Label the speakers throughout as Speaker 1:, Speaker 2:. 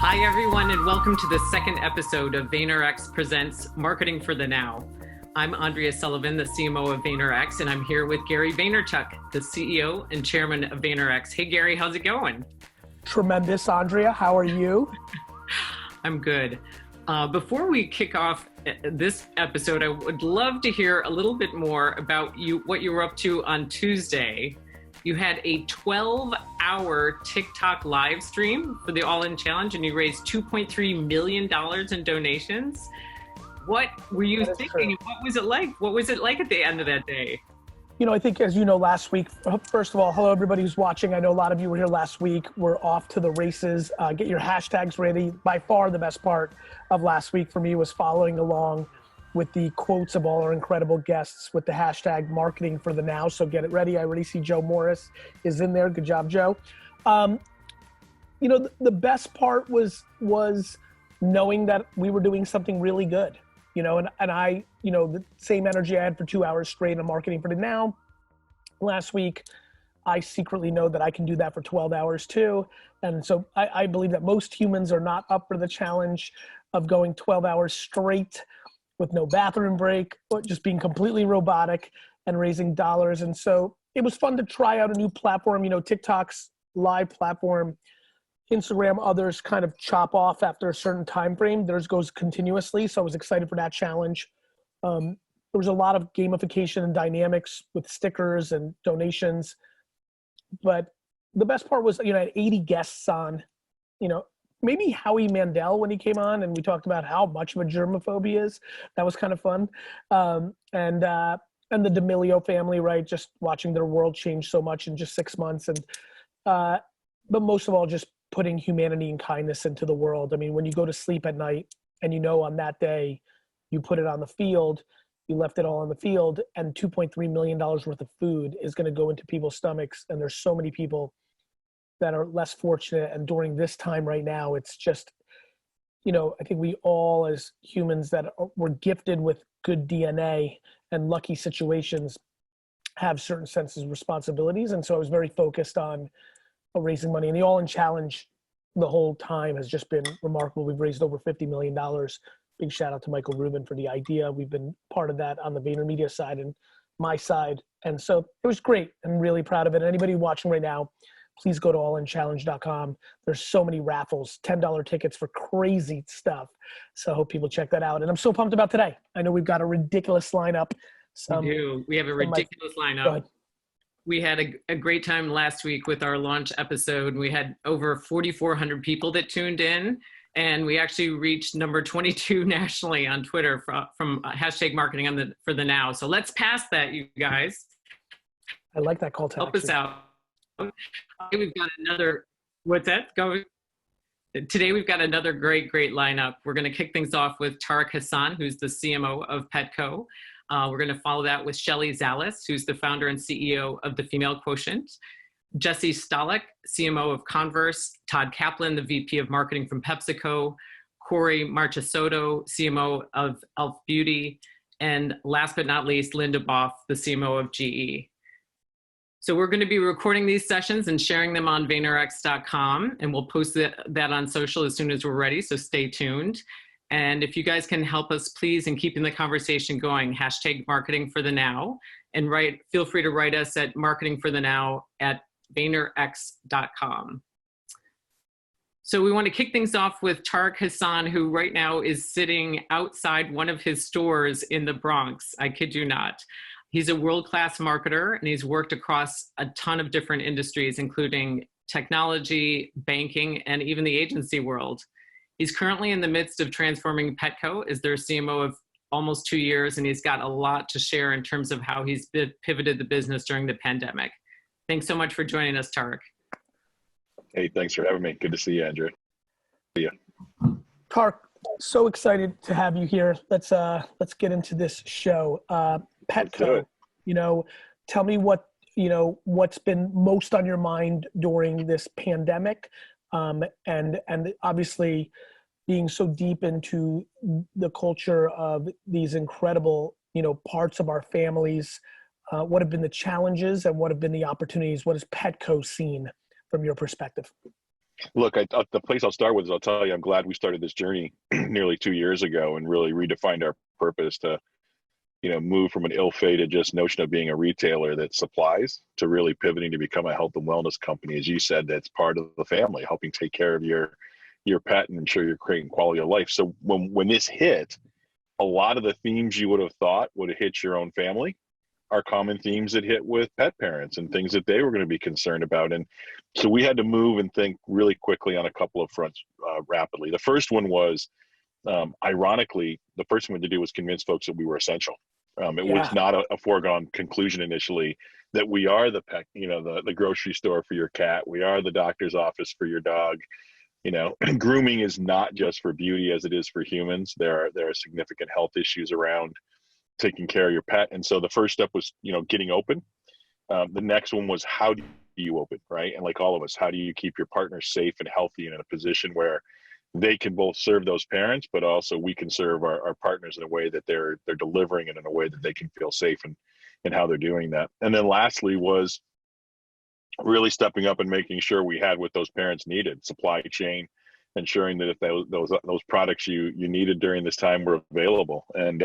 Speaker 1: Hi, everyone, and welcome to the second episode of VaynerX Presents Marketing for the Now. I'm Andrea Sullivan, the CMO of VaynerX, and I'm here with Gary Vaynerchuk, the CEO and chairman of VaynerX. Hey, Gary, how's it going?
Speaker 2: Tremendous, Andrea. How are you?
Speaker 1: I'm good. Before we kick off this episode, I would love to hear a little bit more about what you were up to on Tuesday. You had a 12-hour TikTok live stream for the All-In Challenge, and you raised $2.3 million in donations. What were you thinking? What was it like? What was it like at the end of that day?
Speaker 2: You know, I think, as you know, last week, first of all, hello, everybody who's watching. I know a lot of you were here last week. We're off to the races. Get your hashtags ready. By far, the best part of last week for me was following along with the quotes of all our incredible guests with the hashtag marketing for the now. So get it ready. I already see Joe Morris is in there. Good job, Joe. You know, the best part was knowing that we were doing something really good, you know, and I, you know, the same energy I had for 2 hours straight on marketing for the now last week, I secretly know that I can do that for 12 hours too. And so I believe that most humans are not up for the challenge of going 12 hours straight with no bathroom break, but just being completely robotic and raising dollars. And so it was fun to try out a new platform. You know, TikTok's live platform, Instagram, others kind of chop off after a certain time frame. Theirs goes continuously. So I was excited for that challenge. There was a lot of gamification and dynamics with stickers and donations. But the best part was, you know, I had 80 guests on, you know, maybe Howie Mandel when he came on and we talked about how much of a germaphobe he is. That was kind of fun. And the D'Amelio family, right? Just watching their world change so much in just 6 months. And, but most of all, just putting humanity and kindness into the world. I mean, when you go to sleep at night and you know on that day, you put it on the field, you left it all on the field, and $2.3 million worth of food is going to go into people's stomachs. And there's so many people that are less fortunate. And during this time right now, it's just, you know, I think we all as humans that were gifted with good DNA and lucky situations have certain senses of responsibilities. And so I was very focused on raising money. And the All-In Challenge the whole time has just been remarkable. We've raised over $50 million. Big shout out to Michael Rubin for the idea. We've been part of that on the VaynerMedia side and my side. And so it was great. I'm really proud of it. And anybody watching right now, please go to allinchallenge.com. There's so many raffles, $10 tickets for crazy stuff. So I hope people check that out. And I'm so pumped about today. I know we've got a ridiculous lineup.
Speaker 1: We do. We have a ridiculous lineup. We had a great time last week with our launch episode. We had over 4,400 people that tuned in. And we actually reached number 22 nationally on Twitter from hashtag marketing for the now. So let's pass that, you guys.
Speaker 2: I like that call to
Speaker 1: action. Help us out. We've got another, what's that? Go. Today we've got another great lineup. We're going to kick things off with Tariq Hassan, who's the CMO of Petco. We're going to follow that with Shelley Zalis, who's the founder and CEO of the Female Quotient. Jesse Stollak, CMO of Converse. Todd Kaplan, the VP of Marketing from PepsiCo. Kory Marchisotto, CMO of e.l.f. Beauty. And last but not least, Linda Boff, the CMO of GE. So we're going to be recording these sessions and sharing them on VaynerX.com, and we'll post that on social as soon as we're ready, so stay tuned. And if you guys can help us, please, in keeping the conversation going, hashtag marketing for the now, and feel free to write us at marketingforthenow@VaynerX.com. So we want to kick things off with Tariq Hassan, who right now is sitting outside one of his stores in the Bronx. I kid you not. He's a world-class marketer, and he's worked across a ton of different industries, including technology, banking, and even the agency world. He's currently in the midst of transforming Petco as their CMO of almost 2 years, and he's got a lot to share in terms of how he's pivoted the business during the pandemic. Thanks so much for joining us, Tariq.
Speaker 3: Hey, thanks for having me. Good to see you, Andrew. See you.
Speaker 2: Tariq, so excited to have you here. Let's get into this show. Petco, you know, tell me what's been most on your mind during this pandemic, and obviously being so deep into the culture of these incredible, you know, parts of our families. What have been the challenges and what have been the opportunities? What has Petco seen from your perspective?
Speaker 3: Look, the place I'll start with is I'll tell you, I'm glad we started this journey nearly 2 years ago and really redefined our purpose to, move from an ill-fated just notion of being a retailer that supplies to really pivoting to become a health and wellness company. As you said, that's part of the family, helping take care of your pet and ensure you're creating quality of life. So when this hit, a lot of the themes you would have thought would have hit your own family are common themes that hit with pet parents and things that they were going to be concerned about. And so we had to move and think really quickly on a couple of fronts rapidly. The first one was, ironically, the first thing we had to do was convince folks that we were essential. It was not a foregone conclusion initially that we are the pet, the grocery store for your cat. We are the doctor's office for your dog. Grooming is not just for beauty as it is for humans. There are significant health issues around taking care of your pet. And so the first step was, getting open. The next one was, how do you open, right? And like all of us, how do you keep your partner safe and healthy and in a position where they can both serve those parents, but also we can serve our partners in a way that they're delivering it in a way that they can feel safe and how they're doing that. And then lastly was really stepping up and making sure we had what those parents needed, supply chain, ensuring that if those products you needed during this time were available. And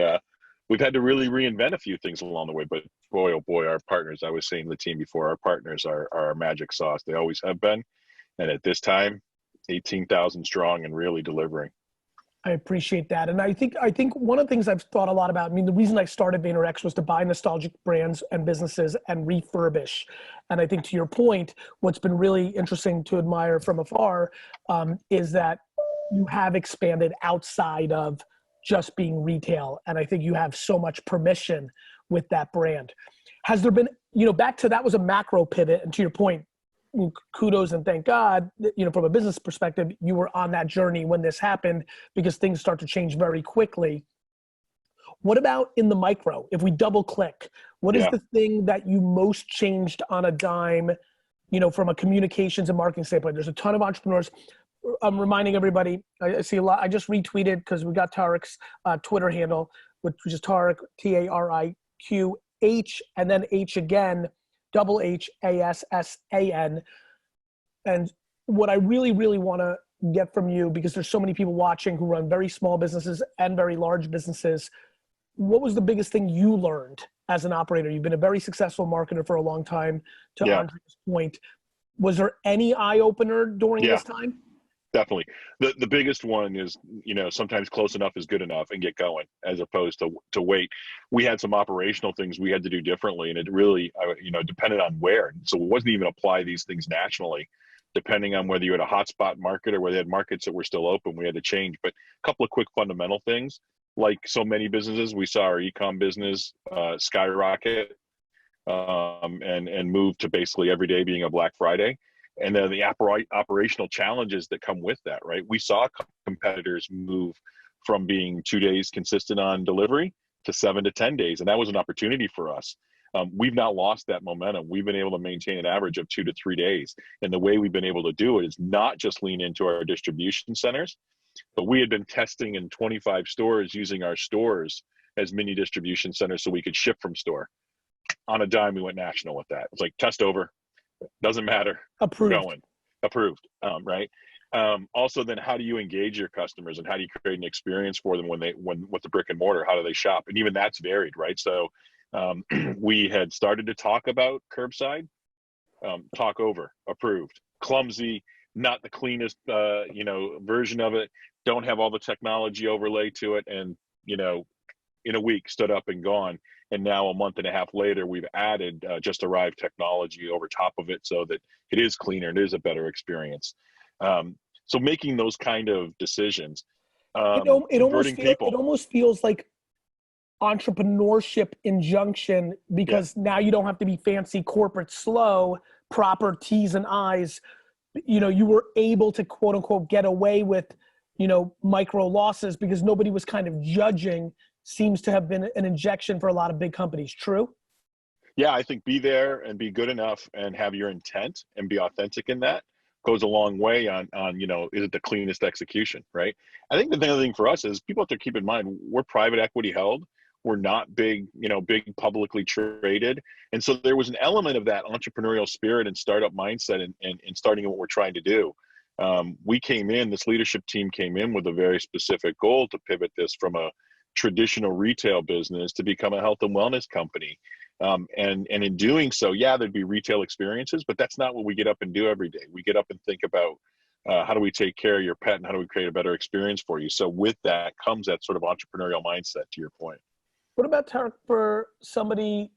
Speaker 3: we've had to really reinvent a few things along the way, but boy, oh boy, our partners, I was saying to the team before, our partners are our magic sauce. They always have been. And at this time, 18,000 strong and really delivering.
Speaker 2: I appreciate that. And I think one of the things I've thought a lot about, the reason I started VaynerX was to buy nostalgic brands and businesses and refurbish. And I think to your point, what's been really interesting to admire from afar is that you have expanded outside of just being retail. And I think you have so much permission with that brand. Has there been, back to that was a macro pivot. And to your point, kudos and thank God, from a business perspective, you were on that journey when this happened because things start to change very quickly. What about in the micro? If we double click, what is the thing that you most changed on a dime, from a communications and marketing standpoint? There's a ton of entrepreneurs. I'm reminding everybody, I see a lot, I just retweeted because we got Tariq's Twitter handle, which is Tariq, Tariq, and then H again, HASSAN. And what I really, really want to get from you, because there's so many people watching who run very small businesses and very large businesses, what was the biggest thing you learned as an operator? You've been a very successful marketer for a long time, to Andre's point. Was there any eye-opener during this time?
Speaker 3: Definitely. The biggest one is, sometimes close enough is good enough and get going as opposed to wait. We had some operational things we had to do differently, and it really, depended on where. So it wasn't even apply these things nationally, depending on whether you had a hotspot market or whether you had markets that were still open, we had to change. But a couple of quick fundamental things, like so many businesses, we saw our e-com business skyrocket and move to basically every day being a Black Friday. And then the operational challenges that come with that, right? We saw competitors move from being 2 days consistent on delivery to 7 to 10 days. And that was an opportunity for us. We've not lost that momentum. We've been able to maintain an average of 2 to 3 days. And the way we've been able to do it is not just lean into our distribution centers, but we had been testing in 25 stores using our stores as mini distribution centers so we could ship from store. On a dime, we went national with that. It's like, test over. Doesn't matter.
Speaker 2: Approved.
Speaker 3: Going. Approved. Right. Also, then how do you engage your customers and how do you create an experience for them when with the brick and mortar? How do they shop? And even that's varied, right? So we had started to talk about curbside, talk over, approved, clumsy, not the cleanest, version of it. Don't have all the technology overlay to it, and in a week stood up and gone. And now a month and a half later, we've added just arrived technology over top of it so that it is cleaner and it is a better experience. So making those kind of decisions,
Speaker 2: it almost feels like entrepreneurship injunction, because now you don't have to be fancy corporate slow, proper T's and I's. You were able to quote unquote get away with, micro losses because nobody was kind of judging. Seems to have been an injection for a lot of big companies. True?
Speaker 3: Yeah, I think be there and be good enough and have your intent and be authentic in that goes a long way on is it the cleanest execution, right? I think the other thing for us is people have to keep in mind, we're private equity held. We're not big publicly traded. And so there was an element of that entrepreneurial spirit and startup mindset and starting what we're trying to do This leadership team came in with a very specific goal to pivot this from a traditional retail business to become a health and wellness company. And in doing so, yeah, there'd be retail experiences, but that's not what we get up and do every day. We get up and think about how do we take care of your pet and how do we create a better experience for you? So with that comes that sort of entrepreneurial mindset, to your point.
Speaker 2: What about, Tariq, for somebody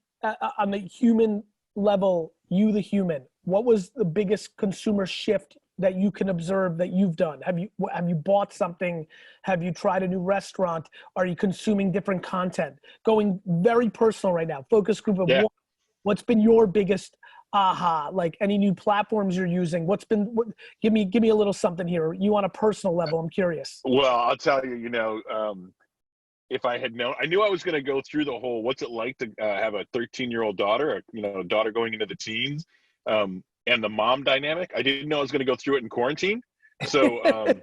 Speaker 2: on the human level, you the human, what was the biggest consumer shift that you can observe that you've done? Have you bought something? Have you tried a new restaurant? Are you consuming different content? Going very personal right now, focus group of one. What's been your biggest aha? Like any new platforms you're using? Give me a little something here. You on a personal level, I'm curious.
Speaker 3: Well, I'll tell you, if I had known, I knew I was going to go through the whole, what's it like to have a 13-year-old daughter, a daughter going into the teens, and the mom dynamic. I didn't know I was going to go through it in quarantine. So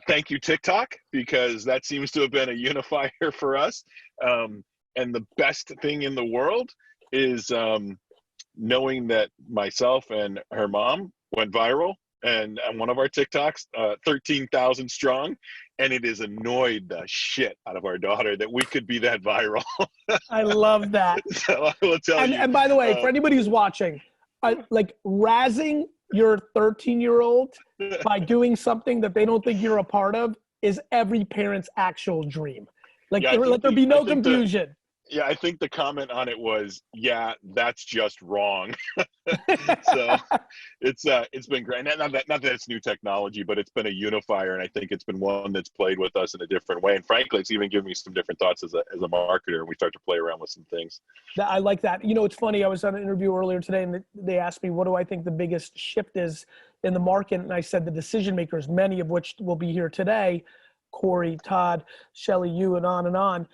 Speaker 3: thank you, TikTok, because that seems to have been a unifier for us. And the best thing in the world is knowing that myself and her mom went viral and one of our TikToks, 13,000 strong, and it has annoyed the shit out of our daughter that we could be that viral.
Speaker 2: I love that.
Speaker 3: So I will tell you.
Speaker 2: And by the way, for anybody who's watching, like razzing your 13-year-old by doing something that they don't think you're a part of is every parent's actual dream. Like, let there be no confusion.
Speaker 3: I think the comment on it was, yeah, that's just wrong. So it's been great. Not that it's new technology, but it's been a unifier, and I think it's been one that's played with us in a different way. And frankly, it's even given me some different thoughts as a marketer, and we start to play around with some things.
Speaker 2: I like that. It's funny. I was on an interview earlier today, and they asked me, what do I think the biggest shift is in the market? And I said the decision makers, many of which will be here today, Kory, Todd, Shelley, you, and on,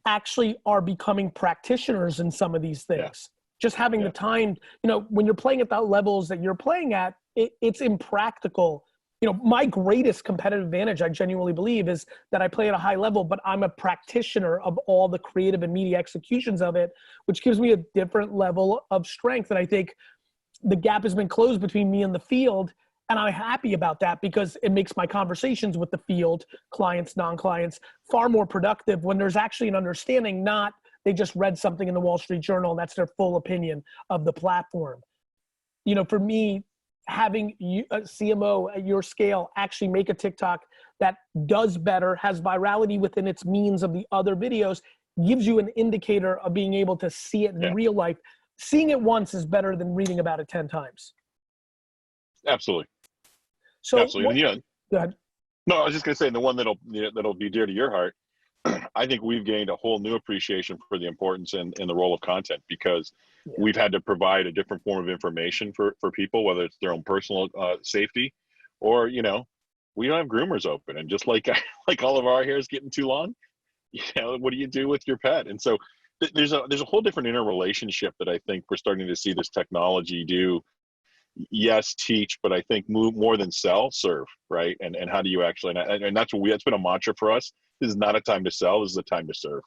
Speaker 2: actually are becoming practitioners in some of these things. Yeah. Just having the time, when you're playing at the levels that you're playing at, it's impractical. My greatest competitive advantage, I genuinely believe, is that I play at a high level, but I'm a practitioner of all the creative and media executions of it, which gives me a different level of strength. And I think the gap has been closed between me and the field. And I'm happy about that because it makes my conversations with the field, clients, non-clients, far more productive when there's actually an understanding, not they just read something in the Wall Street Journal and that's their full opinion of the platform. For me, having a CMO at your scale actually make a TikTok that does better, has virality within its means of the other videos, gives you an indicator of being able to see it in real life. Seeing it once is better than reading about it 10 times.
Speaker 3: Absolutely.
Speaker 2: So
Speaker 3: absolutely.
Speaker 2: Go ahead.
Speaker 3: No, I was just going to say, the one that'll be dear to your heart, I think we've gained a whole new appreciation for the importance and the role of content, because we've had to provide a different form of information for people, whether it's their own personal safety or, we don't have groomers open. And just like all of our hair is getting too long, what do you do with your pet? And so there's a whole different interrelationship that I think we're starting to see this technology do. Yes, teach, but I think move more than sell, serve, right? And how do you actually, and that's that's been a mantra for us. This is not a time to sell, this is a time to serve.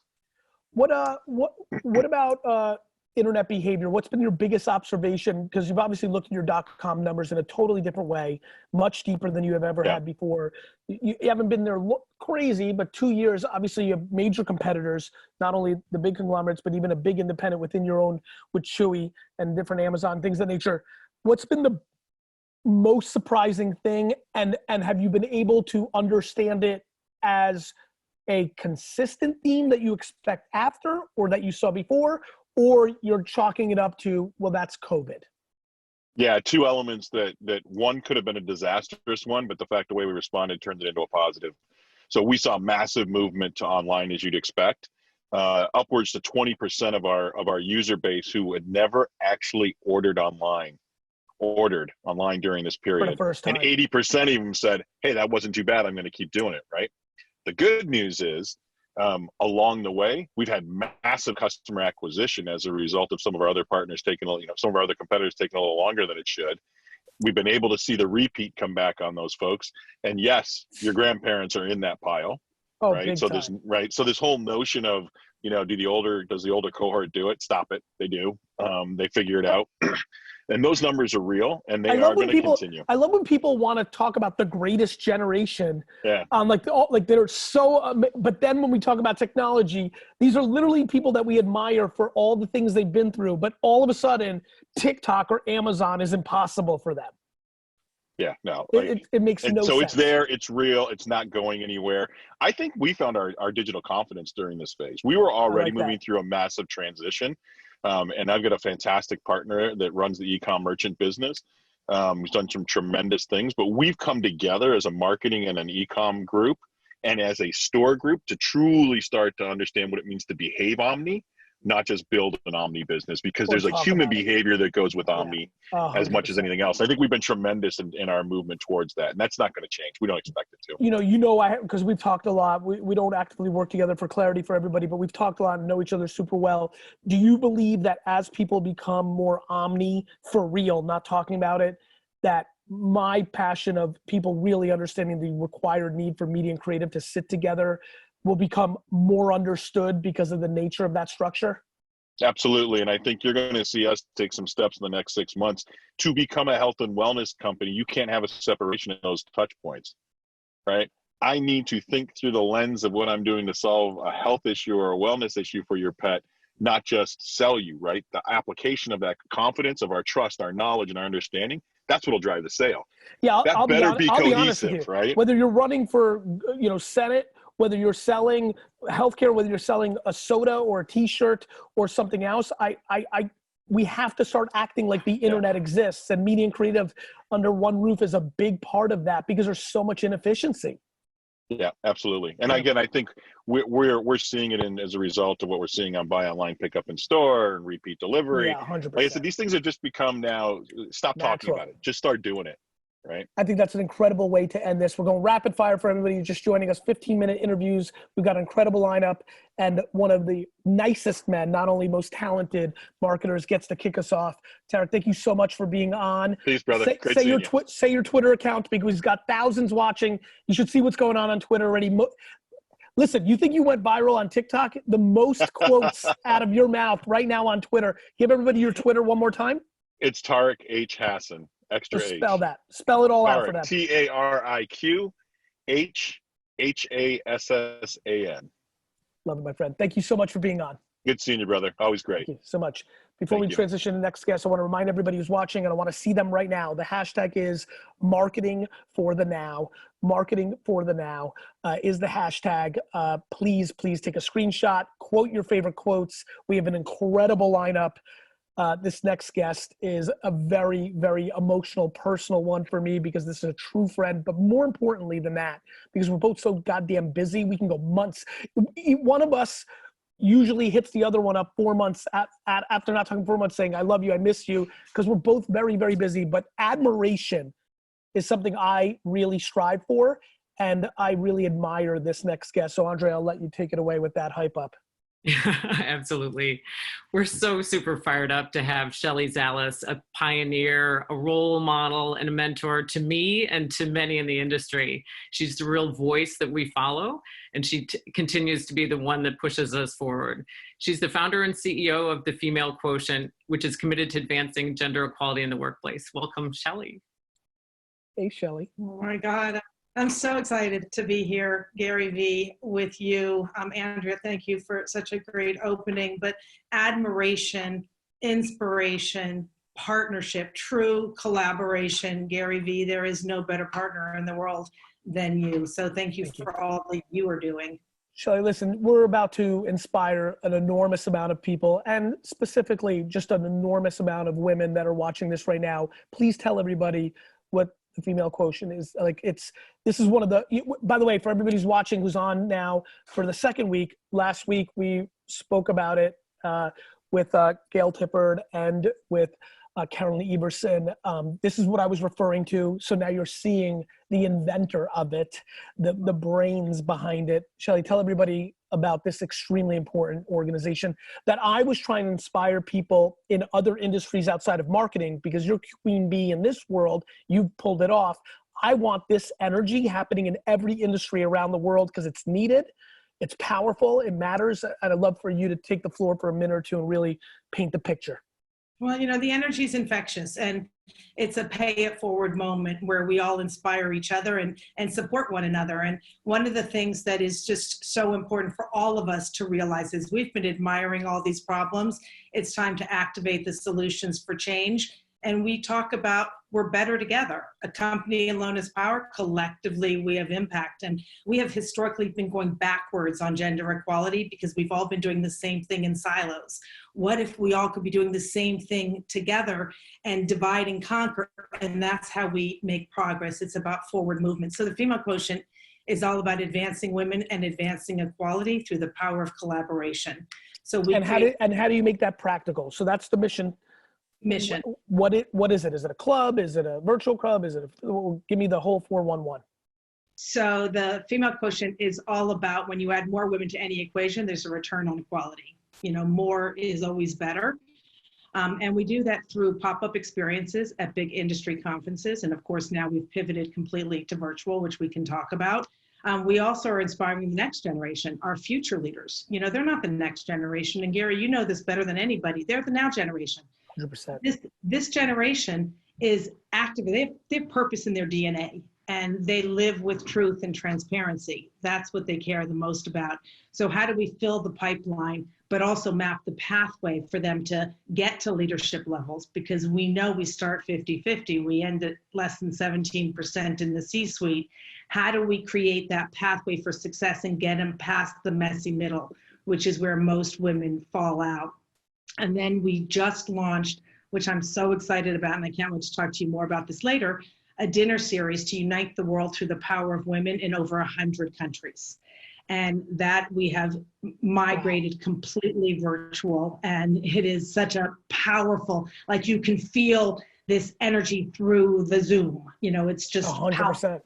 Speaker 2: What about internet behavior? What's been your biggest observation? Because you've obviously looked at your .com numbers in a totally different way, much deeper than you have ever had before. You haven't been there crazy, but 2 years, obviously you have major competitors, not only the big conglomerates, but even a big independent within your own, with Chewy and different Amazon, things of that nature. What's been the most surprising thing? And have you been able to understand it as a consistent theme that you expect after, or that you saw before, or you're chalking it up to, well, that's COVID?
Speaker 3: Yeah, two elements that one could have been a disastrous one, but the way we responded turned it into a positive. So we saw massive movement to online, as you'd expect. Upwards to 20% of our user base who had never actually ordered online during this period.
Speaker 2: For the first time.
Speaker 3: And 80% of them said, hey, that wasn't too bad, I'm going to keep doing it, right? The good news is, along the way, we've had massive customer acquisition as a result of some of our other partners some of our other competitors taking a little longer than it should. We've been able to see the repeat come back on those folks. And yes, your grandparents are in that pile, right? So this whole notion of, does the older cohort do it? Stop it. They do. They figure it out. And those numbers are real, and they
Speaker 2: I
Speaker 3: are
Speaker 2: love
Speaker 3: going
Speaker 2: when
Speaker 3: to
Speaker 2: people.
Speaker 3: continue.
Speaker 2: I love when people want to talk about the greatest generation.
Speaker 3: Yeah.
Speaker 2: Like they're so. But then when we talk about technology, these are literally people that we admire for all the things they've been through. But all of a sudden, TikTok or Amazon is impossible for them.
Speaker 3: Yeah, no.
Speaker 2: It makes
Speaker 3: And
Speaker 2: no
Speaker 3: so
Speaker 2: sense.
Speaker 3: it's there, it's real, it's not going anywhere. I think we found our digital confidence during this phase. We were already moving through a massive transition. And I've got a fantastic partner that runs the e-com merchant business. We've done some tremendous things, but we've come together as a marketing and an e-com group and as a store group to truly start to understand what it means to behave omni, not just build an omni business, because there's like human behavior that goes with omni as much as anything else. I think we've been tremendous in our movement towards that, and that's not going to change. We don't expect it to.
Speaker 2: Because we've talked a lot. We don't actively work together for clarity for everybody, but we've talked a lot and know each other super well. Do you believe that as people become more omni for real, not talking about it, that my passion of people really understanding the required need for media and creative to sit together will become more understood because of the nature of that structure?
Speaker 3: Absolutely. And I think you're going to see us take some steps in the next 6 months to become a health and wellness company. You can't have a separation of those touch points, right? I need to think through the lens of what I'm doing to solve a health issue or a wellness issue for your pet, not just sell you, right? The application of that confidence, of our trust, our knowledge, and our understanding, that's what'll drive the sale.
Speaker 2: Yeah,
Speaker 3: I'll be
Speaker 2: honest with you.
Speaker 3: Right?
Speaker 2: Whether you're running for, Senate, whether you're selling healthcare, whether you're selling a soda or a T-shirt or something else, we have to start acting like the internet exists, and media and creative under one roof is a big part of that because there's so much inefficiency.
Speaker 3: Yeah, absolutely. And again, I think we're seeing it as a result of what we're seeing on buy online, pick up in store, and repeat delivery.
Speaker 2: Yeah, 100%.
Speaker 3: Like I said, these things have just become now. Stop talking about it. Just start doing it. Right.
Speaker 2: I think that's an incredible way to end this. We're going rapid fire for everybody who's just joining us. 15-minute interviews. We've got an incredible lineup, and one of the nicest men, not only most talented marketers, gets to kick us off. Tariq, thank you so much for being on.
Speaker 3: Please, brother.
Speaker 2: Say your Twitter account, because he's got thousands watching. You should see what's going on Twitter already. Listen, you think you went viral on TikTok? The most quotes out of your mouth right now on Twitter. Give everybody your Twitter one more time.
Speaker 3: It's Tariq H. Hassan. Extra H.
Speaker 2: Spell that. Spell it all out for them.
Speaker 3: TARIQ HHASSAN.
Speaker 2: Love it, my friend. Thank you so much for being on.
Speaker 3: Good seeing you, brother. Always great.
Speaker 2: Thank you so much. Before we transition to the next guest, I want to remind everybody who's watching, and I want to see them right now. The hashtag is marketing for the now. Marketing for the now is the hashtag. Please take a screenshot, quote your favorite quotes. We have an incredible lineup. This next guest is a very, very emotional, personal one for me, because this is a true friend. But more importantly than that, because we're both so goddamn busy, we can go months. One of us usually hits the other one up 4 months after not talking 4 months, saying, I love you, I miss you, because we're both very, very busy. But admiration is something I really strive for, and I really admire this next guest. So Andre, I'll let you take it away with that hype up.
Speaker 1: Absolutely. We're so super fired up to have Shelley Zalis, a pioneer, a role model, and a mentor to me and to many in the industry. She's the real voice that we follow, and she continues to be the one that pushes us forward. She's the founder and CEO of the Female Quotient, which is committed to advancing gender equality in the workplace. Welcome, Shelley.
Speaker 2: Hey, Shelley.
Speaker 4: Oh my God. I'm so excited to be here, Gary V, with you. Andrea, thank you for such a great opening. But admiration, inspiration, partnership, true collaboration. Gary V, there is no better partner in the world than you. So thank you for all that you are doing.
Speaker 2: Shelley, listen, we're about to inspire an enormous amount of people, and specifically just an enormous amount of women that are watching this right now. Please tell everybody what the Female Quotient is. Like, this is one of the, by the way, for everybody who's watching, who's on now for the second week, last week we spoke about it with Gail Tippard and with Carolyn Everson. This is what I was referring to. So now you're seeing the inventor of it, the brains behind it. Shelley, tell everybody about this extremely important organization that I was trying to inspire people in other industries outside of marketing, because you're queen bee in this world, you've pulled it off. I want this energy happening in every industry around the world, because it's needed, it's powerful, it matters. And I'd love for you to take the floor for a minute or two and really paint the picture.
Speaker 4: Well, the energy is infectious, and it's a pay it forward moment where we all inspire each other and support one another. And one of the things that is just so important for all of us to realize is we've been admiring all these problems. It's time to activate the solutions for change. And we talk about we're better together. A company alone is power. Collectively, we have impact. And we have historically been going backwards on gender equality because we've all been doing the same thing in silos. What if we all could be doing the same thing together and divide and conquer? And that's how we make progress. It's about forward movement. So the Female Quotient is all about advancing women and advancing equality through the power of collaboration. So how
Speaker 2: do you make that practical? So that's the mission. What is it? Is it a club? Is it a virtual club? Give me the whole 411.
Speaker 4: So the Female Quotient is all about when you add more women to any equation, there's a return on equality. More is always better. And we do that through pop-up experiences at big industry conferences. And of course, now we've pivoted completely to virtual, which we can talk about. We also are inspiring the next generation, our future leaders. They're not the next generation. And Gary, you know this better than anybody. They're the now generation.
Speaker 2: 100%.
Speaker 4: This generation is active. They have purpose in their DNA, and they live with truth and transparency. That's what they care the most about. So how do we fill the pipeline, but also map the pathway for them to get to leadership levels? Because we know we start 50-50. We end at less than 17% in the C-suite. How do we create that pathway for success and get them past the messy middle, which is where most women fall out? And then we just launched, which I'm so excited about, and I can't wait to talk to you more about this later, a dinner series to unite the world through the power of women in over 100 countries. And that we have migrated completely virtual. And it is such a powerful, like you can feel this energy through the Zoom. It's just
Speaker 2: 100%.
Speaker 4: powerful.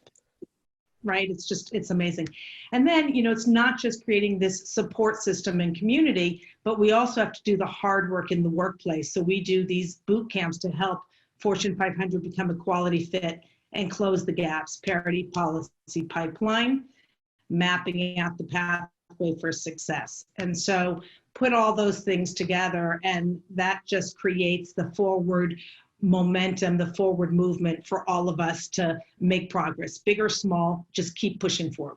Speaker 4: Right? It's amazing. And then, it's not just creating this support system and community, but we also have to do the hard work in the workplace. So we do these boot camps to help Fortune 500 become equality fit and close the gaps, parity policy pipeline, mapping out the pathway for success. And so put all those things together, and that just creates the forward momentum, the forward movement for all of us to make progress, big or small, just keep pushing forward.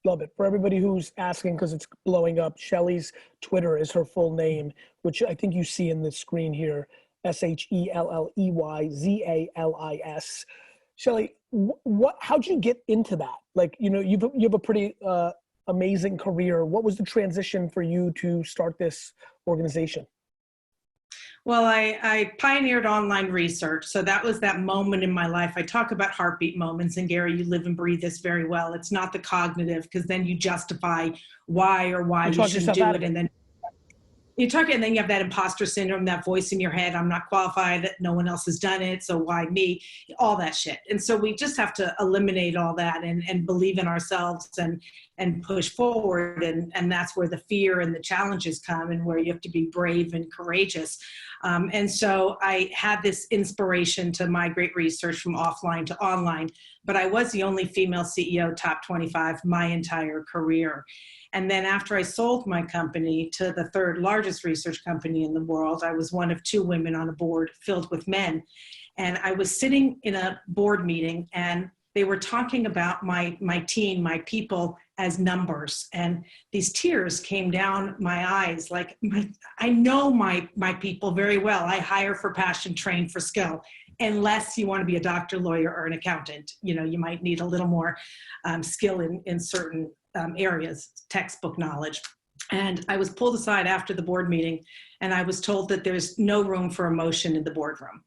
Speaker 2: Love it. For everybody who's asking, because it's blowing up, Shelley's Twitter is her full name, which I think you see in the screen here, SHELLEYZALIS. Shelley, how'd you get into that? Like, you have a pretty amazing career. What was the transition for you to start this organization?
Speaker 4: Well, I pioneered online research. So that was that moment in my life. I talk about heartbeat moments, and Gary, you live and breathe this very well. It's not the cognitive, because then you justify why you shouldn't do it. And then you talk, and then you have that imposter syndrome, that voice in your head, I'm not qualified, no one else has done it, so why me? All that shit. And so we just have to eliminate all that and believe in ourselves and push forward. And that's where the fear and the challenges come, and where you have to be brave and courageous. And so I had this inspiration to migrate research from offline to online, but I was the only female CEO top 25 my entire career. And then after I sold my company to the third largest research company in the world, I was one of two women on a board filled with men. And I was sitting in a board meeting, and they were talking about my team, my people, as numbers. And these tears came down my eyes. Like, I know my people very well. I hire for passion, train for skill. Unless you want to be a doctor, lawyer, or an accountant, you might need a little more skill in certain areas, textbook knowledge. And I was pulled aside after the board meeting, and I was told that there's no room for emotion in the boardroom.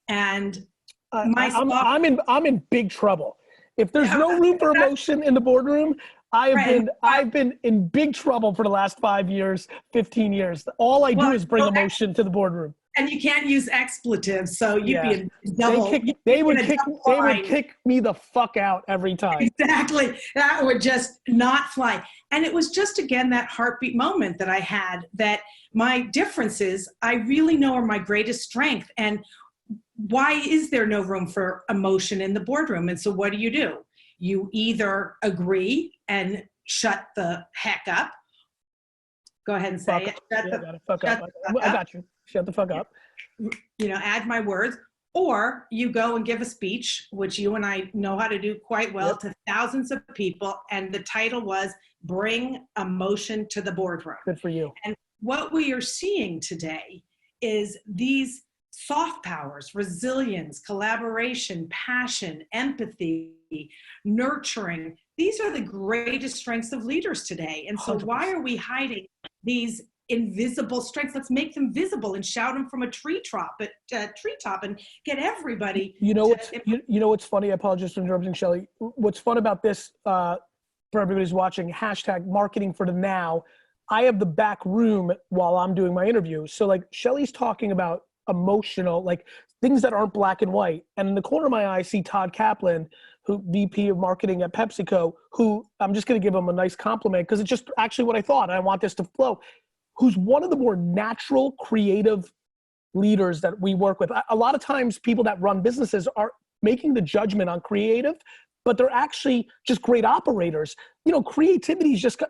Speaker 4: And
Speaker 2: I'm in big trouble. If there's no room for emotion in the boardroom, I've been in big trouble for the last 5 years, 15 years. All I do is bring emotion to the boardroom.
Speaker 4: And you can't use expletives, so you'd be a double.
Speaker 2: They would kick me the fuck out every time.
Speaker 4: Exactly. That would just not fly. And it was just, again, that heartbeat moment that I had, that my differences, I really know are my greatest strength. And why is there no room for emotion in the boardroom? And so what do? You either agree and shut the heck up, Go ahead and say it.
Speaker 2: I got you. Shut the fuck up.
Speaker 4: You know, add my words. Or you go and give a speech, which you and I know how to do quite well, to thousands of people. And the title was Bring Emotion to the Boardroom.
Speaker 2: Good for you.
Speaker 4: And what we are seeing today is these soft powers, resilience, collaboration, passion, empathy, nurturing. These are the greatest strengths of leaders today. And so
Speaker 2: 100%.
Speaker 4: why are we hiding these invisible strengths? Let's make them visible and shout them from a treetop and get everybody.
Speaker 2: You know what's funny? I apologize for interrupting, Shelley. What's fun about this, for everybody who's watching, hashtag marketing for the now. I have the back room while I'm doing my interview. So like Shelley's talking about emotional, like things that aren't black and white. And in the corner of my eye, I see Todd Kaplan, who VP of marketing at PepsiCo, who I'm just going to give him a nice compliment because it's just actually what I thought. And I want this to flow. Who's one of the more natural, creative leaders that we work with. A lot of times people that run businesses are making the judgment on creative, but they're actually just great operators. You know, creativity is just,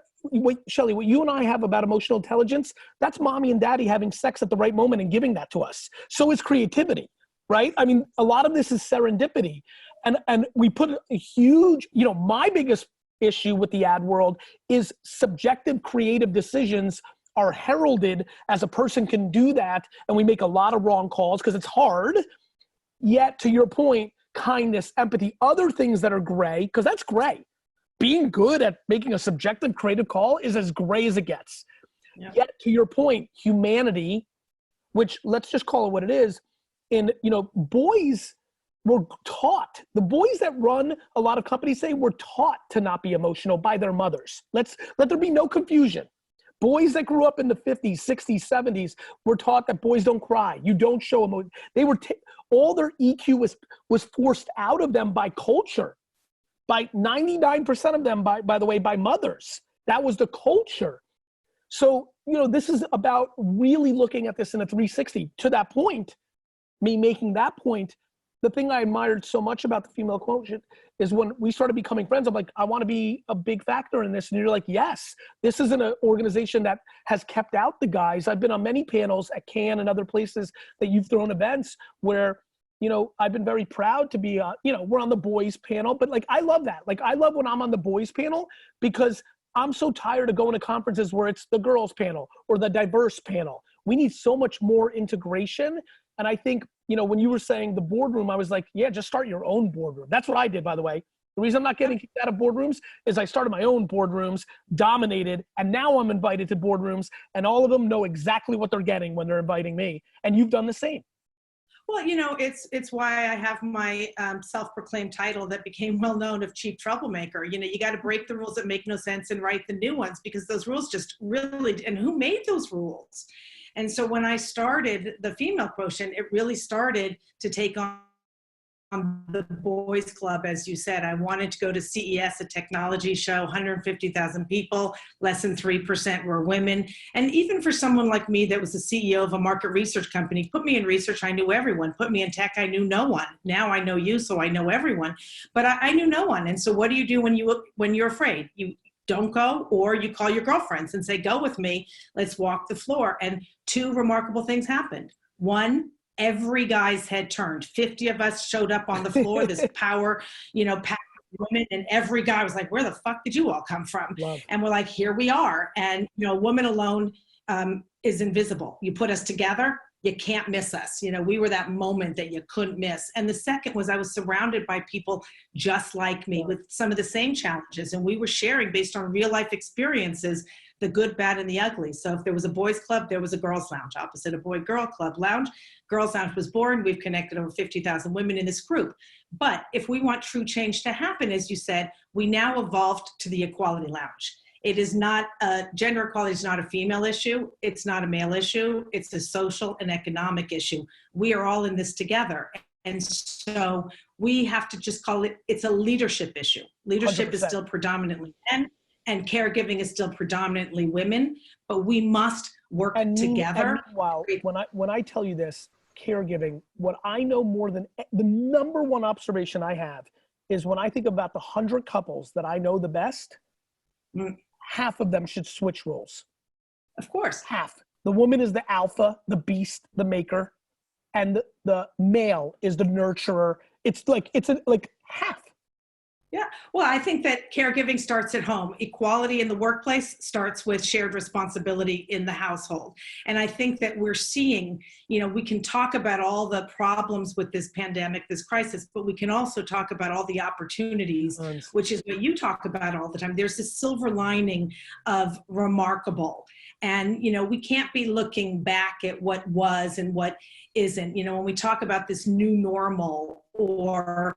Speaker 2: Shelley, what you and I have about emotional intelligence, that's mommy and daddy having sex at the right moment and giving that to us. So is creativity, right? I mean, a lot of this is serendipity. And we put a huge, you know, my biggest issue with the ad world is subjective creative decisions are heralded as a person can do that. And we make a lot of wrong calls because it's hard. Yet to your point, kindness, empathy, other things that are gray, because that's gray. Being good at making a subjective creative call is as gray as it gets. Yep. Yet to your point, humanity, which let's just call it what it is, in, you know, boys were taught, the boys that run a lot of companies say were taught to not be emotional by their mothers. Let there be no confusion. Boys that grew up in the 50s, 60s, 70s were taught that boys don't cry. You don't show emotion. They were, all their EQ was forced out of them by culture. By 99% of them, by the way, by mothers. That was the culture. So, you know, this is about really looking at this in a 360. To that point, me making that point, the thing I admired so much about the female quotient is when we started becoming friends, I'm like, I want to be a big factor in this. And you're like, yes, this isn't an organization that has kept out the guys. I've been on many panels at Cannes and other places that you've thrown events where, you know, I've been very proud to be, you know, we're on the boys panel, but like, I love that. Like, I love when I'm on the boys panel because I'm so tired of going to conferences where it's the girls panel or the diverse panel. We need so much more integration. And I think, you know, when you were saying the boardroom, I was like, yeah, just start your own boardroom. That's what I did, by the way. The reason I'm not getting kicked out of boardrooms is I started my own boardrooms, dominated, and now I'm invited to boardrooms, and all of them know exactly what they're getting when they're inviting me. And you've done the same.
Speaker 4: Well, you know, it's why I have my self-proclaimed title that became well known of chief troublemaker. You know, you got to break the rules that make no sense and write the new ones because those rules just really, and who made those rules? And so when I started the female quotient, it really started to take on the boys club, as you said. I wanted to go to CES, a technology show, 150,000 people, less than 3% were women. And even for someone like me that was the CEO of a market research company, put me in research, I knew everyone. Put me in tech, I knew no one. Now I know you, so I know everyone. But I knew no one. And so what do you do when you're afraid? You don't go, or you call your girlfriends and say, go with me, let's walk the floor. And two remarkable things happened. One, every guy's head turned. 50 of us showed up on the floor, this power, you know, pack of women, and every guy was like, where the fuck did you all come from?
Speaker 2: Love.
Speaker 4: And we're like, here we are. And, you know, a woman alone is invisible. You put us together, you can't miss us. You know, we were that moment that you couldn't miss. And the second was I was surrounded by people just like me with some of the same challenges. And we were sharing based on real life experiences, the good, bad, and the ugly. So if there was a boys club, there was a girls lounge. Opposite a boy-girl club lounge, girls lounge was born. We've connected over 50,000 women in this group. But if we want true change to happen, as you said, we now evolved to the equality lounge. It is not, gender equality is not a female issue. It's not a male issue. It's a social and economic issue. We are all in this together. And so we have to just call it, it's a leadership issue. Leadership
Speaker 2: 100%.
Speaker 4: is still predominantly men, and caregiving is still predominantly women, but we must work together.
Speaker 2: And meanwhile, when I tell you this, caregiving, what I know more than the number one observation I have is when I think about the 100 couples that I know the best, half of them should switch roles.
Speaker 4: Of course.
Speaker 2: Half. The woman is the alpha, the beast, the maker, and the male is the nurturer. It's like half.
Speaker 4: Yeah. Well, I think that caregiving starts at home. Equality in the workplace starts with shared responsibility in the household. And I think that we're seeing, we can talk about all the problems with this pandemic, this crisis, but we can also talk about all the opportunities, which is what you talk about all the time. There's this silver lining of remarkable. And, we can't be looking back at what was and what isn't. When we talk about this new normal, or,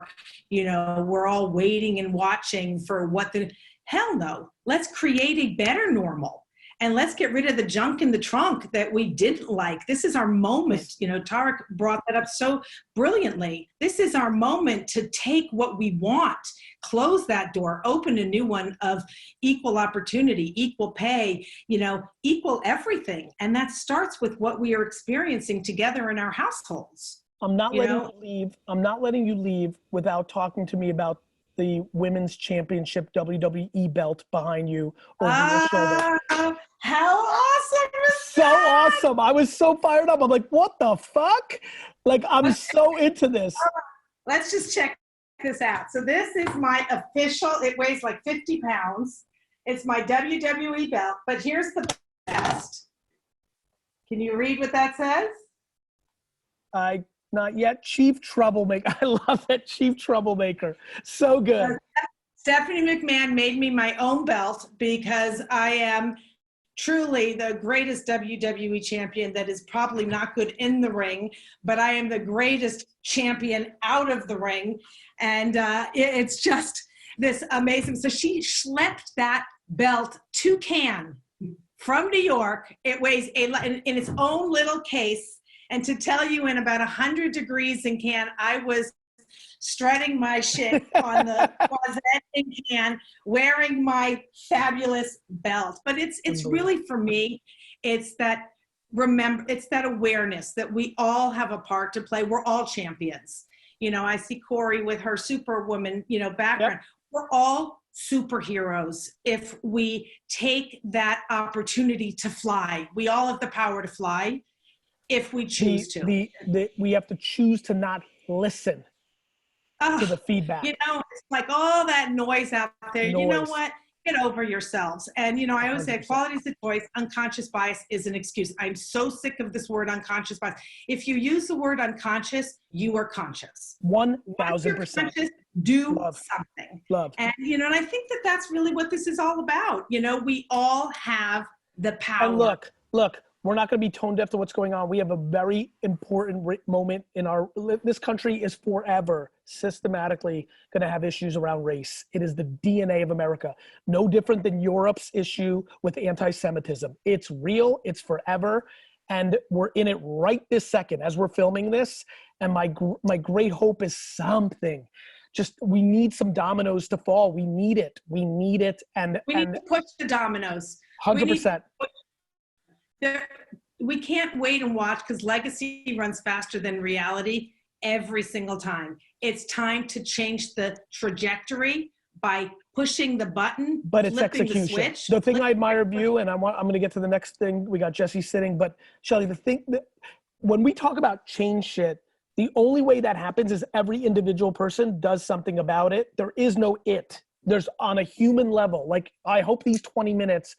Speaker 4: we're all waiting and watching for what hell no. Let's create a better normal. And let's get rid of the junk in the trunk that we didn't like. This is our moment. Tariq brought that up so brilliantly. This is our moment to take what we want, close that door, open a new one of equal opportunity, equal pay, equal everything. And that starts with what we are experiencing together in our households.
Speaker 2: I'm not letting you leave. I'm not letting you leave without talking to me about the women's championship WWE belt behind you over your shoulder.
Speaker 4: How awesome is
Speaker 2: so
Speaker 4: that?
Speaker 2: Awesome. I was so fired up. I'm like, what the fuck? Like, I'm so into this.
Speaker 4: Let's just check this out. So this is my official, it weighs like 50 pounds. It's my WWE belt, but here's the best. Can you read what that says?
Speaker 2: Not yet. Chief Troublemaker. I love that. Chief Troublemaker. So good.
Speaker 4: Stephanie McMahon made me my own belt because I am truly the greatest WWE champion that is probably not good in the ring, but I am the greatest champion out of the ring. And it's just this amazing. So she schlepped that belt to Cannes from New York. It weighs in its own little case. And to tell you, in about 100 degrees in Cannes, I was strutting my shit on the closet in Cannes, wearing my fabulous belt. But it's really, for me, it's that awareness that we all have a part to play. We're all champions. I see Kory with her superwoman, background. Yep. We're all superheroes if we take that opportunity to fly. We all have the power to fly. If we choose to.
Speaker 2: We have to choose to not listen to the feedback.
Speaker 4: It's like all that noise out there. You know what? Get over yourselves. And, I always say equality is a choice. Unconscious bias is an excuse. I'm so sick of this word unconscious bias. If you use the word unconscious, you are conscious.
Speaker 2: 1,000%.
Speaker 4: Do something.
Speaker 2: Love.
Speaker 4: And, and I think that that's really what this is all about. We all have the power.
Speaker 2: And look. We're not going to be tone deaf to what's going on. We have a very important moment in this country is forever systematically going to have issues around race. It is the DNA of America. No different than Europe's issue with anti-Semitism. It's real, it's forever. And we're in it right this second as we're filming this. And my great hope is something. Just, we need some dominoes to fall. We need it. We need it. And
Speaker 4: we need to push the dominoes.
Speaker 2: 100%.
Speaker 4: We can't wait and watch because legacy runs faster than reality every single time. It's time to change the trajectory by pushing the button,
Speaker 2: but it's execution. The thing I admire of you, and I'm going to get to the next thing. We got Jesse sitting, but Shelley, the thing that when we talk about change shit, the only way that happens is every individual person does something about it. There is no it. There's on a human level. Like, I hope these 20 minutes,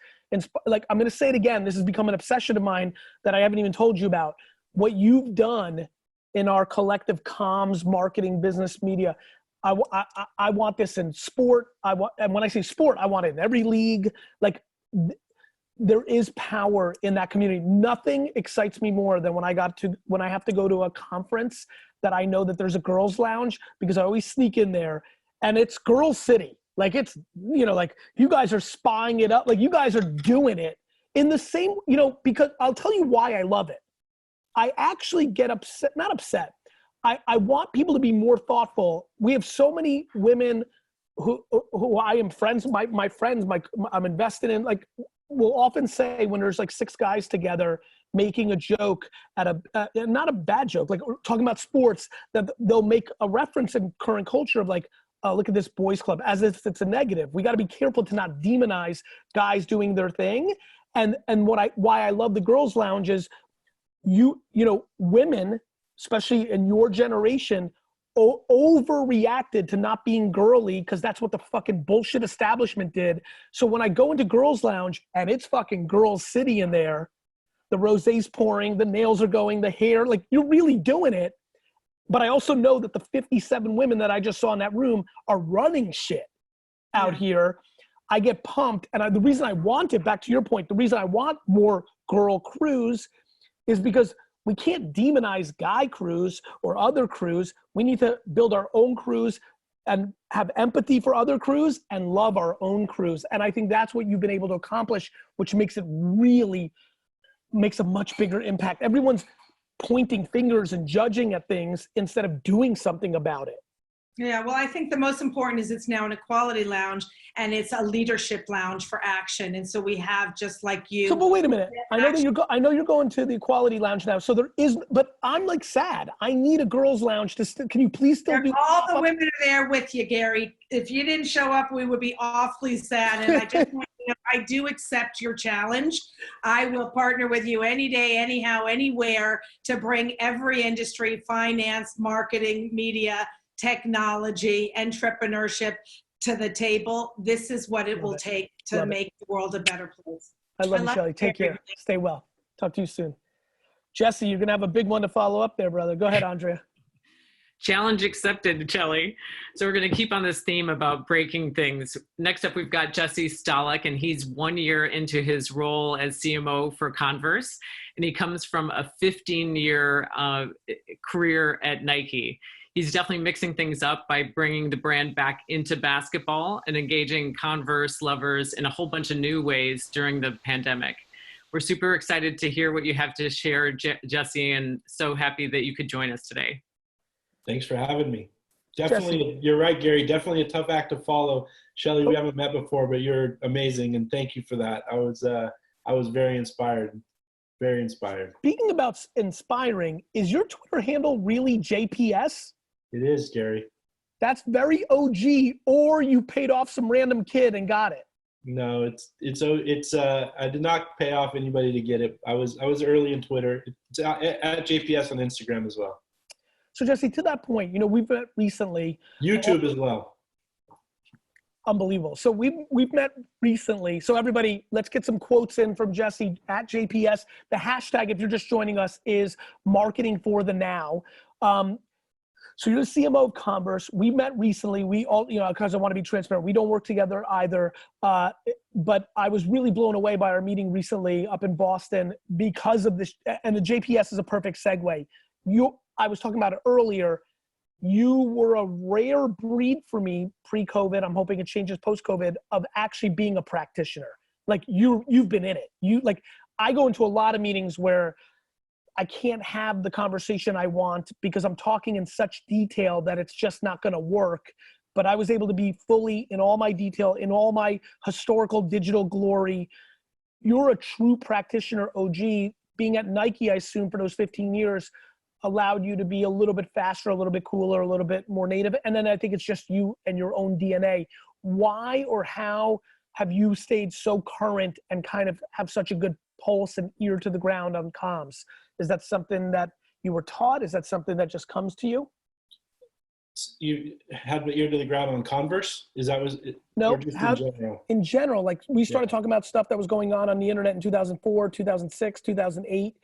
Speaker 2: like, I'm going to say it again. This has become an obsession of mine that I haven't even told you about. What you've done in our collective comms, marketing, business, media. I want this in sport. And when I say sport, I want it in every league. Like, there is power in that community. Nothing excites me more than when I have to go to a conference that I know that there's a girls' lounge, because I always sneak in there and it's Girls City. Like, it's, like, you guys are spying it up. Like, you guys are doing it in the same, because I'll tell you why I love it. I actually get upset, not upset. I want people to be more thoughtful. We have so many women who I am friends, my friends, I'm invested in, like, will often say when there's like 6 guys together making a joke at not a bad joke, like talking about sports, that they'll make a reference in current culture of like, look at this boys club, as if it's a negative. We got to be careful to not demonize guys doing their thing. And why I love the girls lounge is women, especially in your generation, overreacted to not being girly because that's what the fucking bullshit establishment did. So when I go into girls lounge and it's fucking girls city in there, the rosé's pouring, the nails are going, the hair, like you're really doing it. But I also know that the 57 women that I just saw in that room are running shit out here. I get pumped. And the reason I want it, back to your point, the reason I want more girl crews is because we can't demonize guy crews or other crews. We need to build our own crews and have empathy for other crews and love our own crews. And I think that's what you've been able to accomplish, which makes a much bigger impact. Everyone's pointing fingers and judging at things instead of doing something about it.
Speaker 4: Yeah, well, I think the most important is it's now an equality lounge and it's a leadership lounge for action. And so we have, just like you.
Speaker 2: So, but wait a minute. I know you're going to the equality lounge now. So but I'm like sad. I need a girls lounge can you please still do?
Speaker 4: All the women are there with you, Gary. If you didn't show up, we would be awfully sad. And I just want you to know, I do accept your challenge. I will partner with you any day, anyhow, anywhere to bring every industry, finance, marketing, media, technology, entrepreneurship to the table. This is what it will take to make the world a better place.
Speaker 2: I love you, Shelley. Take care. Stay well. Talk to you soon. Jesse, you're going to have a big one to follow up there, brother. Go ahead, Andrea.
Speaker 1: Challenge accepted, Shelley. So we're going to keep on this theme about breaking things. Next up, we've got Jesse Stollak, and he's 1 year into his role as CMO for Converse. And he comes from a 15-year career at Nike. He's definitely mixing things up by bringing the brand back into basketball and engaging Converse lovers in a whole bunch of new ways during the pandemic. We're super excited to hear what you have to share, Jesse, and so happy that you could join us today.
Speaker 5: Thanks for having me. Definitely, You're right, Gary. Definitely a tough act to follow. Shelley, we haven't met before, but you're amazing, and thank you for that. I was very inspired. Very inspired.
Speaker 2: Speaking about inspiring, is your Twitter handle really JPS?
Speaker 5: It is, Gary.
Speaker 2: That's very OG, or you paid off some random kid and got it.
Speaker 5: No, it's I did not pay off anybody to get it. I was early in Twitter. It's at JPS on Instagram as well.
Speaker 2: So Jesse, to that point, we've met recently.
Speaker 5: YouTube as well.
Speaker 2: Unbelievable. So we've met recently. So everybody, let's get some quotes in from Jesse at JPS. The hashtag, if you're just joining us, is marketing for the now. So you're the CMO of Converse. We met recently. We all, because I want to be transparent, we don't work together either. But I was really blown away by our meeting recently up in Boston because of this. And the JPS is a perfect segue. I was talking about it earlier. You were a rare breed for me pre-COVID. I'm hoping it changes post-COVID of actually being a practitioner. Like you've been in it. I go into a lot of meetings where I can't have the conversation I want because I'm talking in such detail that it's just not going to work. But I was able to be fully in all my detail, in all my historical digital glory. You're a true practitioner, OG. Being at Nike, I assume, for those 15 years allowed you to be a little bit faster, a little bit cooler, a little bit more native. And then I think it's just you and your own DNA. Why or how have you stayed so current and kind of have such a good pulse and ear to the ground on comms? Is that something that you were taught? Is that something that just comes to you?
Speaker 5: You had the ear to the ground on Converse? Is that was it?
Speaker 2: No,
Speaker 5: in general?
Speaker 2: In general, like we started talking about stuff that was going on the internet in 2004, 2006, 2008.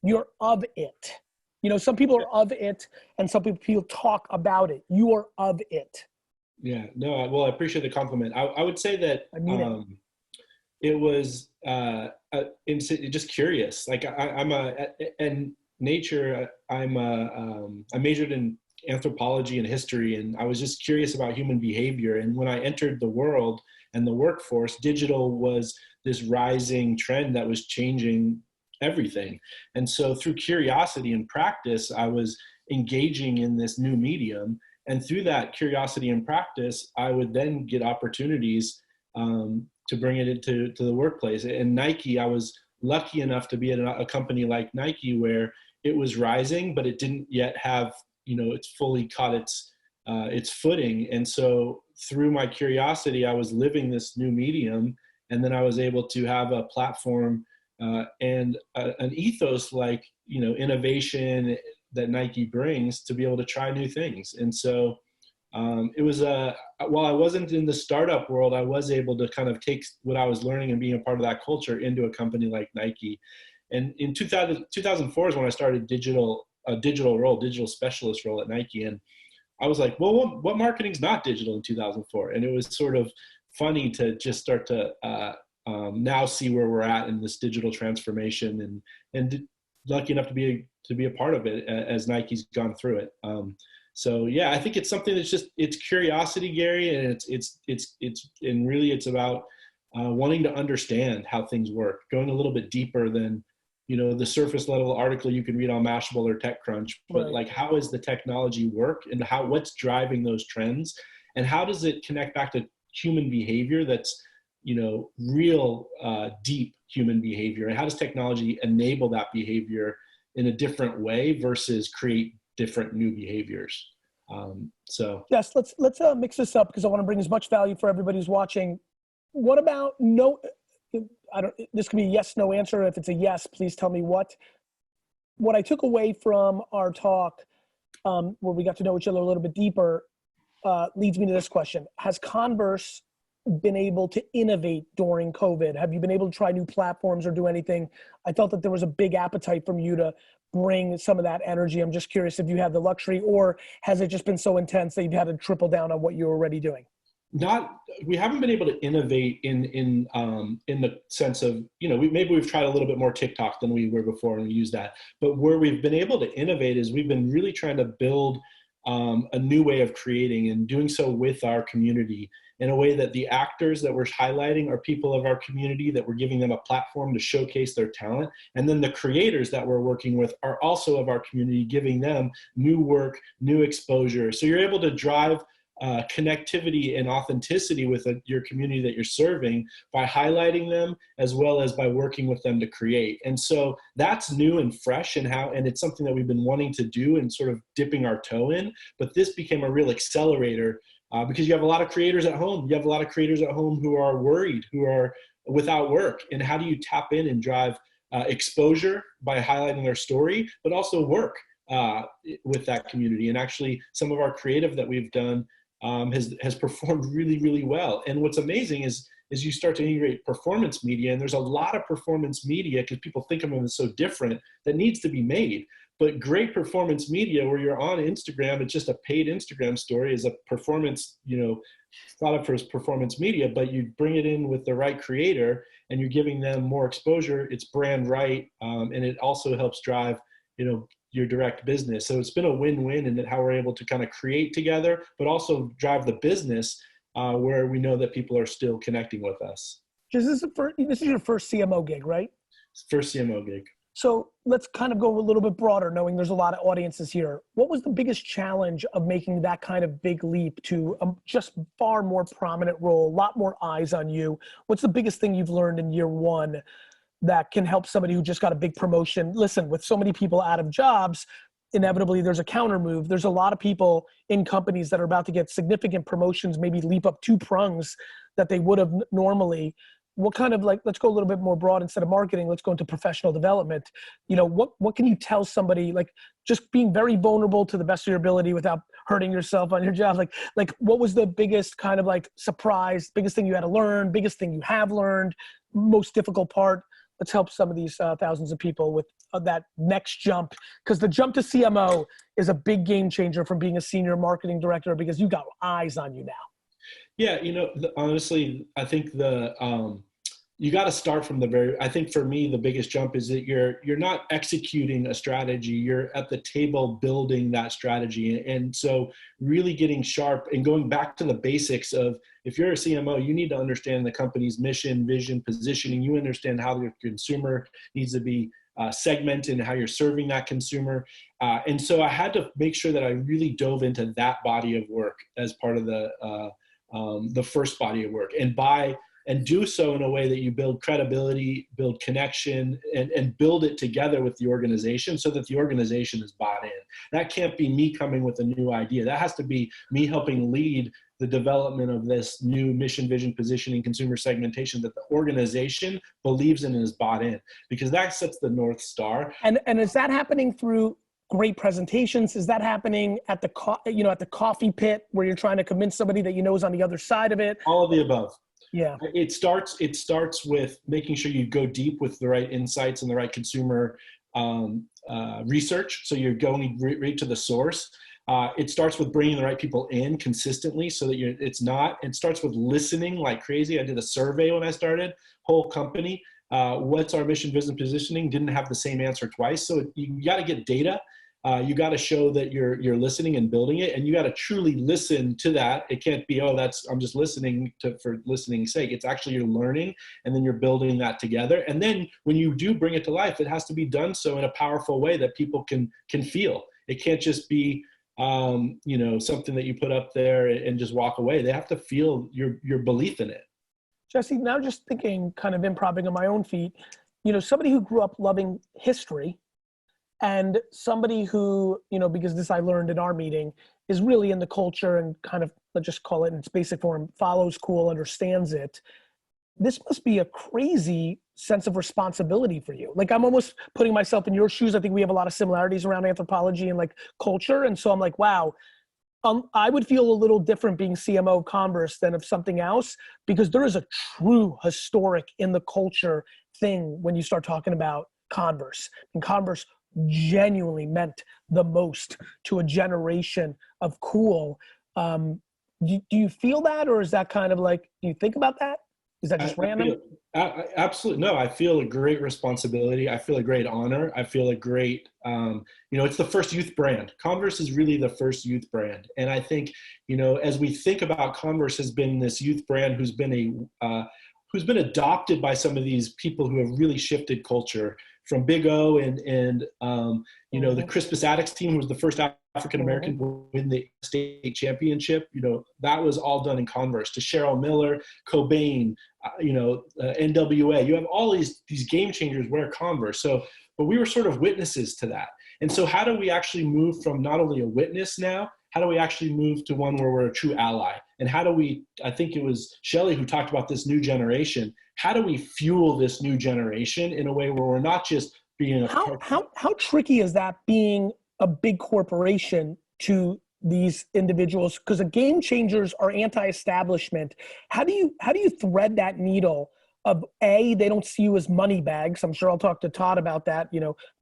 Speaker 2: You're of it. Some people are of it and some people talk about it. You are of it.
Speaker 5: Yeah, no, well, I appreciate the compliment. I would say that it was just curious. Like I majored in anthropology and history, and I was just curious about human behavior. And when I entered the world and the workforce, digital was this rising trend that was changing everything. And so through curiosity and practice, I was engaging in this new medium. And through that curiosity and practice, I would then get opportunities to bring it into the workplace. And Nike, I was lucky enough to be at a company like Nike where it was rising, but it didn't yet have, it's fully caught its footing. And so through my curiosity, I was living this new medium And then I was able to have a platform and an ethos like, you know, innovation that Nike brings to be able to try new things. And so it was while I wasn't in the startup world, I was able to kind of take what I was learning and being a part of that culture into a company like Nike. And in 2004 is when I started a digital specialist role at Nike. And I was like, well, what marketing's not digital in 2004? And it was sort of funny to just start to now see where we're at in this digital transformation, and lucky enough to be a part of it as Nike's gone through it. So yeah, I think it's something that's it's curiosity, Gary, and it's about wanting to understand how things work, going a little bit deeper than, you know, the surface level article you can read on Mashable or TechCrunch, but
Speaker 2: Right.
Speaker 5: like, how is the technology work, and what's driving those trends, and how does it connect back to human behavior that's, you know, real deep human behavior, and how does technology enable that behavior in a different way versus create different new behaviors. So
Speaker 2: Yes, let's mix this up because I want to bring as much value for everybody who's watching. What about this could be a yes, no answer. If it's a yes, please tell me what I took away from our talk, where we got to know each other a little bit deeper, leads me to this question. Has Converse been able to innovate during COVID? Have you been able to try new platforms or do anything? I felt that there was a big appetite from you to bring some of that energy. I'm just curious if you had the luxury, or has it just been so intense that you've had to triple down on what you were already doing?
Speaker 5: We haven't been able to innovate in the sense of, you know, maybe we've tried a little bit more TikTok than we were before, and we use that. But where we've been able to innovate is we've been really trying to build a new way of creating, and doing so with our community in a way that the actors that we're highlighting are people of our community, that we're giving them a platform to showcase their talent. And then the creators that we're working with are also of our community, giving them new work, new exposure. So you're able to drive connectivity and authenticity with your community that you're serving by highlighting them, as well as by working with them to create. And so that's new and fresh, and it's something that we've been wanting to do and sort of dipping our toe in. But this became a real accelerator because you have a lot of creators at home. You have a lot of creators at home who are worried, who are without work. And how do you tap in and drive exposure by highlighting their story, but also work with that community? And actually, some of our creative that we've done has performed really, really well. And what's amazing is you start to integrate performance media, and there's a lot of performance media, because people think of them as so different, that needs to be made. But great performance media where you're on Instagram, it's just a paid Instagram story, is a performance, you know, thought of as performance media, but you bring it in with the right creator and you're giving them more exposure, it's brand right, and it also helps drive, you know, your direct business. So it's been a win-win in that how we're able to kind of create together, but also drive the business where we know that people are still connecting with us.
Speaker 2: This is your first CMO gig, right?
Speaker 5: First CMO gig.
Speaker 2: So let's kind of go a little bit broader, knowing there's a lot of audiences here. What was the biggest challenge of making that kind of big leap to a just far more prominent role, a lot more eyes on you? What's the biggest thing you've learned in year one that can help somebody who just got a big promotion? Listen, with so many people out of jobs, inevitably there's a counter move. There's a lot of people in companies that are about to get significant promotions, maybe leap up 2 prongs that they would have normally. What kind of, like, let's go a little bit more broad instead of marketing, let's go into professional development. You know, what can you tell somebody, like, just being very vulnerable to the best of your ability without hurting yourself on your job? Like what was the biggest kind of like surprise, biggest thing you had to learn, biggest thing you have learned, most difficult part? Let's help some of these thousands of people with that next jump, because the jump to CMO is a big game changer from being a senior marketing director, because you got eyes on you now.
Speaker 5: Yeah, you know, honestly, I think you got to start from I think for me, the biggest jump is that you're not executing a strategy, you're at the table building that strategy. And so really getting sharp and going back to the basics of, if you're a CMO, you need to understand the company's mission, vision, positioning. You understand how your consumer needs to be segmented and how you're serving that consumer. And so I had to make sure that I really dove into that body of work as part of the first body of work, and do so in a way that you build credibility, build connection, and build it together with the organization so that the organization is bought in. That can't be me coming with a new idea. That has to be me helping lead the development of this new mission, vision, positioning, consumer segmentation that the organization believes in and is bought in, because that sets the North Star.
Speaker 2: And is that happening through great presentations? Is that happening at the at the coffee pit where you're trying to convince somebody that you know is on the other side of it?
Speaker 5: All of the above.
Speaker 2: Yeah.
Speaker 5: It starts with making sure you go deep with the right insights and the right consumer research. So you're going right to the source. It starts with bringing the right people in consistently so that it starts with listening like crazy. I did a survey when I started, whole company. What's our mission, vision, positioning? Didn't have the same answer twice. So you got to get data. You got to show that you're listening and building it, and you got to truly listen to that. It can't be, I'm just listening for listening's sake. It's actually you're learning, and then you're building that together. And then when you do bring it to life, it has to be done so in a powerful way that people can feel. It can't just be something that you put up there and just walk away. They have to feel your belief in it.
Speaker 2: Jesse, now just thinking, kind of improvising on my own feet, somebody who grew up loving history, and somebody who, because this I learned in our meeting, is really in the culture and kind of, let's just call it in its basic form, follows cool, understands it. This must be a crazy sense of responsibility for you. Like, I'm almost putting myself in your shoes. I think we have a lot of similarities around anthropology and like culture. And so I'm like, wow, I would feel a little different being CMO of Converse than of something else, because there is a true historic in the culture thing when you start talking about Converse. And Converse genuinely meant the most to a generation of cool. Do you feel that, or is that kind of like, do you think about that? Is that just random?
Speaker 5: Absolutely. No, I feel a great responsibility. I feel a great honor. I feel a great, it's the first youth brand. Converse is really the first youth brand. And I think, as we think about Converse has been this youth brand who's been adopted by some of these people who have really shifted culture, from Big O and the Crispus Attucks team, who was the first African-American to win the state championship. That was all done in Converse. To Cheryl Miller, Cobain, NWA. You have all these game changers wear Converse. But we were sort of witnesses to that. And so how do we actually move from not only a witness now, how do we actually move to one where we're a true ally? And how do we, I think it was Shelley who talked about this new generation. How do we fuel this new generation in a way where we're not just being
Speaker 2: how tricky is that, being a big corporation, to these individuals? Because the game changers are anti-establishment. How do you thread that needle of they don't see you as money bags? I'm sure I'll talk to Todd about that.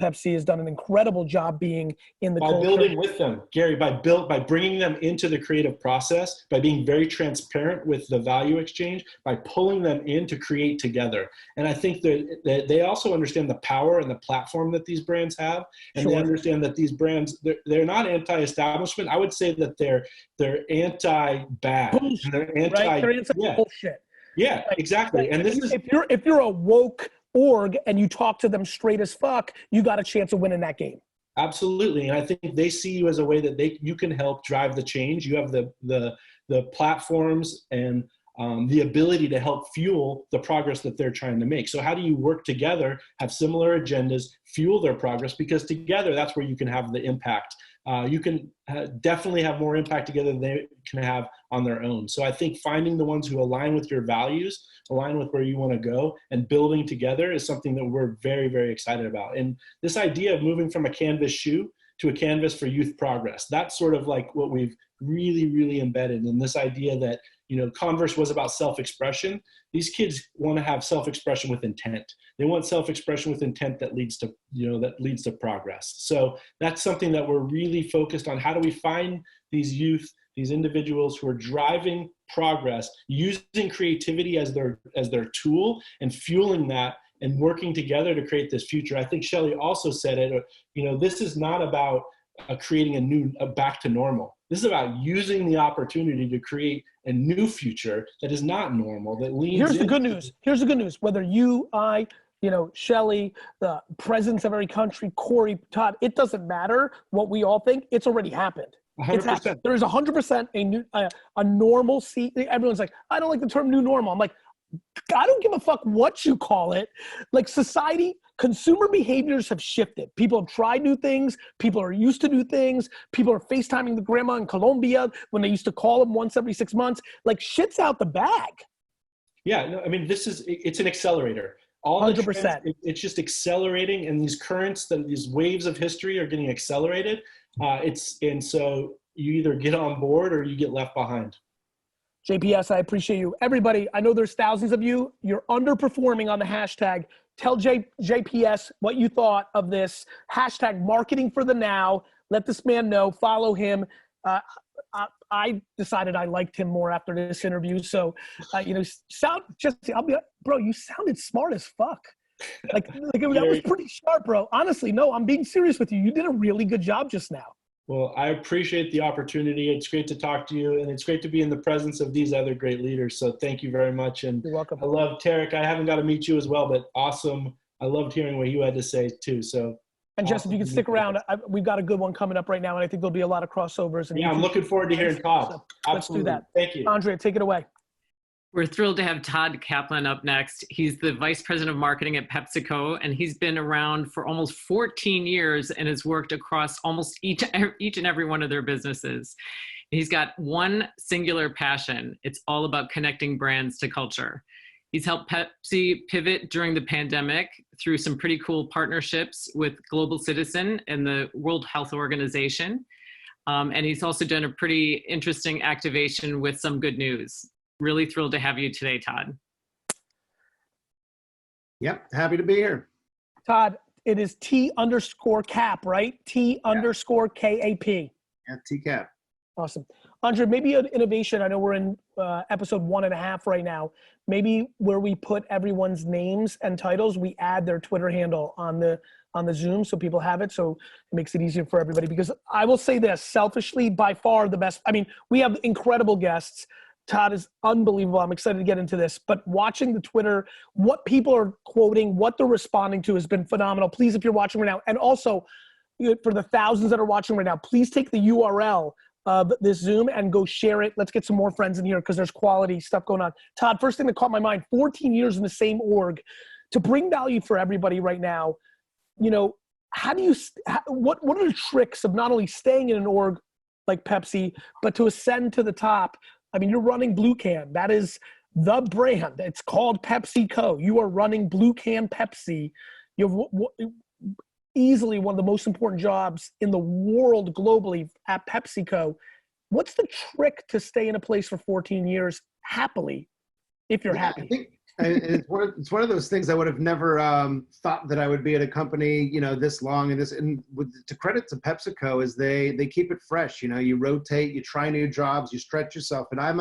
Speaker 2: Pepsi has done an incredible job being in the culture.
Speaker 5: Building with them, Gary, by bringing them into the creative process, by being very transparent with the value exchange, by pulling them in to create together. And I think that they also understand the power and the platform that these brands have, and
Speaker 2: Sure.
Speaker 5: They understand that these brands, they're not anti-establishment. I would say that they're anti-bad.
Speaker 2: Bullshit,
Speaker 5: They're
Speaker 2: right? They're anti-bullshit.
Speaker 5: Yeah, exactly. And
Speaker 2: if you're a woke org and you talk to them straight as fuck, you got a chance of winning that game.
Speaker 5: Absolutely. And I think they see you as a way that you can help drive the change. You have the platforms and the ability to help fuel the progress that they're trying to make. So how do you work together, have similar agendas, fuel their progress? Because together, that's where you can have the impact. You can definitely have more impact together than they can have on their own. So I think finding the ones who align with your values, align with where you want to go, and building together is something that we're very, very excited about. And this idea of moving from a canvas shoe to a canvas for youth progress, that's sort of like what we've really, really embedded in this idea that, Converse was about self-expression. These kids want to have self-expression with intent. They want self-expression with intent that leads to progress. So that's something that we're really focused on. How do we find these youth, these individuals who are driving progress, using creativity as their tool and fueling that and working together to create this future? I think Shelley also said it, this is not about creating a back to normal. This is about using the opportunity to create a new future that is not normal, that leads.
Speaker 2: Here's the good news. Whether you, I, Shelley, the presidents of every country, Kory, Todd, it doesn't matter what we all think. It's already happened.
Speaker 5: 100%.
Speaker 2: There is 100% a normalcy. Everyone's like, I don't like the term new normal. I'm like, I don't give a fuck what you call it. Like, society consumer behaviors have shifted. People have tried new things. People are used to new things. People are FaceTiming the grandma in Colombia when they used to call them once every 6 months. Like, shit's out the bag.
Speaker 5: Yeah, no, I mean, it's an accelerator. All the
Speaker 2: 100%.
Speaker 5: trends, it's just accelerating, and these currents, these waves of history are getting accelerated. And so you either get on board or you get left behind.
Speaker 2: JPS, I appreciate you. Everybody, I know there's thousands of you. You're underperforming on the hashtag. Tell JPS what you thought of this hashtag marketing for the now. Let this man know, follow him. I decided I liked him more after this interview. So, bro, you sounded smart as fuck. That was pretty sharp, bro. Honestly, no, I'm being serious with you. You did a really good job just now.
Speaker 5: Well, I appreciate the opportunity. It's great to talk to you, and it's great to be in the presence of these other great leaders. So thank you very much. And
Speaker 2: you're welcome.
Speaker 5: I love Tariq. I haven't got to meet you as well, but awesome. I loved hearing what you had to say too. So.
Speaker 2: And Jess, if you can stick around, we've got a good one coming up right now, and I think there'll be a lot of crossovers. And
Speaker 5: yeah, I'm looking forward to hearing Todd.
Speaker 2: So
Speaker 5: Absolutely.
Speaker 2: let's do that.
Speaker 5: Thank you.
Speaker 2: Andrea, take it away.
Speaker 1: We're thrilled to have Todd Kaplan up next. He's the Vice President of Marketing at PepsiCo, and he's been around for almost 14 years and has worked across almost each and every one of their businesses. He's got one singular passion. It's all about connecting brands to culture. He's helped Pepsi pivot during the pandemic through some pretty cool partnerships with Global Citizen and the World Health Organization. And he's also done a pretty interesting activation with some good news. Really thrilled to have you today, Todd.
Speaker 6: Yep, happy to be here.
Speaker 2: Todd, it is T_cap, right? T_KAP.
Speaker 6: Yeah, TCAP.
Speaker 2: Awesome. Andre, maybe an innovation. I know we're in episode 1.5 right now. Maybe where we put everyone's names and titles, we add their Twitter handle on the Zoom so people have it. So it makes it easier for everybody. Because I will say this, selfishly, by far the best. I mean, we have incredible guests. Todd is unbelievable. I'm excited to get into this. But watching the Twitter, what people are quoting, what they're responding to has been phenomenal. Please, if you're watching right now, and also for the thousands that are watching right now, please take the URL of this Zoom and go share it. Let's get some more friends in here because there's quality stuff going on. Todd, first thing that caught my mind, 14 years in the same org. To bring value for everybody right now, how do you, what are the tricks of not only staying in an org like Pepsi, but to ascend to the top? I mean, you're running Blue Can. That is the brand. It's called PepsiCo. You are running Blue Can Pepsi. You have easily one of the most important jobs in the world globally at PepsiCo. What's the trick to stay in a place for 14 years happily, if you're happy?
Speaker 6: I think it's one of those things I would have never thought that I would be at a company, this long and to credit to PepsiCo is they keep it fresh. You rotate, you try new jobs, you stretch yourself. And I'm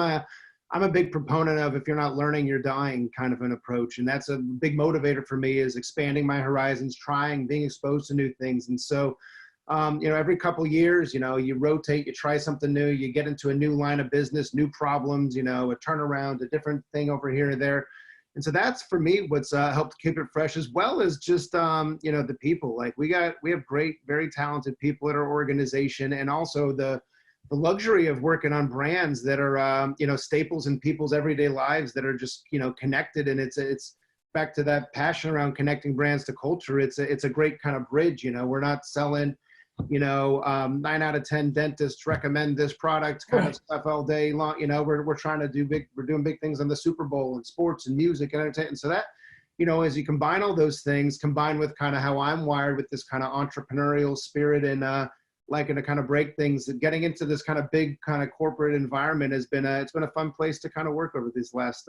Speaker 6: a big proponent of if you're not learning, you're dying kind of an approach. And that's a big motivator for me is expanding my horizons, being exposed to new things. And so, every couple of years, you rotate, you try something new, you get into a new line of business, new problems, a turnaround, a different thing over here and there. And so that's for me what's helped keep it fresh, as well as just the people. Like we have great, very talented people at our organization, and also the luxury of working on brands that are staples in people's everyday lives that are just connected. And it's back to that passion around connecting brands to culture. It's a great kind of bridge. We're not selling 9 out of 10 dentists recommend this product kind of stuff all day long. We're trying to we're doing big things on the Super Bowl and sports and music and entertainment. So that, as you combine all those things, combined with kind of how I'm wired with this kind of entrepreneurial spirit and liking to kind of break things, getting into this kind of big kind of corporate environment has been it's been a fun place to kind of work over this last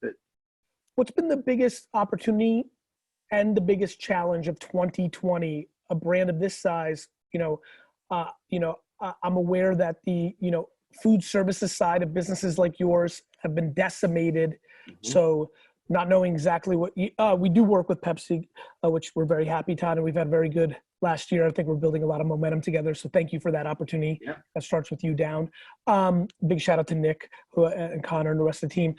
Speaker 6: bit.
Speaker 2: What's been the biggest opportunity and the biggest challenge of 2020, a brand of this size? I'm aware that the, food services side of businesses like yours have been decimated. Mm-hmm. So not knowing exactly what we do work with Pepsi, which we're very happy, Todd, and we've had very good last year. I think we're building a lot of momentum together. So thank you for that opportunity. Yeah. That starts with you down. Big shout out to Nick and Connor and the rest of the team.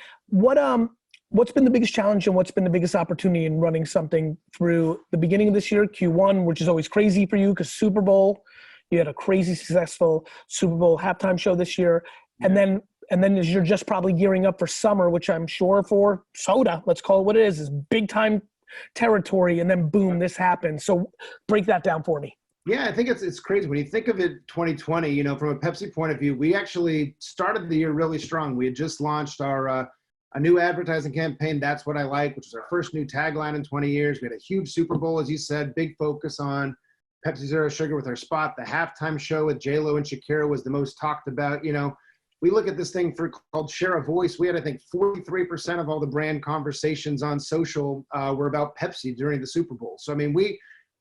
Speaker 2: What's been the biggest challenge and what's been the biggest opportunity in running something through the beginning of this year, Q1, which is always crazy for you because Super Bowl, you had a crazy successful Super Bowl halftime show this year. Yeah. And then as you're just probably gearing up for summer, which I'm sure for soda, let's call it what it is big time territory, and then boom, this happened. So break that down for me.
Speaker 6: Yeah, I think it's crazy. When you think of it 2020, you know, from a Pepsi point of view, we actually started the year really strong. We had just launched our a new advertising campaign, That's What I Like, which was our first new tagline in 20 years. We had a huge Super Bowl, as you said, big focus on Pepsi Zero Sugar with our spot. The halftime show with J-Lo and Shakira was the most talked about. You know, we look at this thing called Share a Voice. We had, I think, 43% of all the brand conversations on social were about Pepsi during the Super Bowl. So, I mean,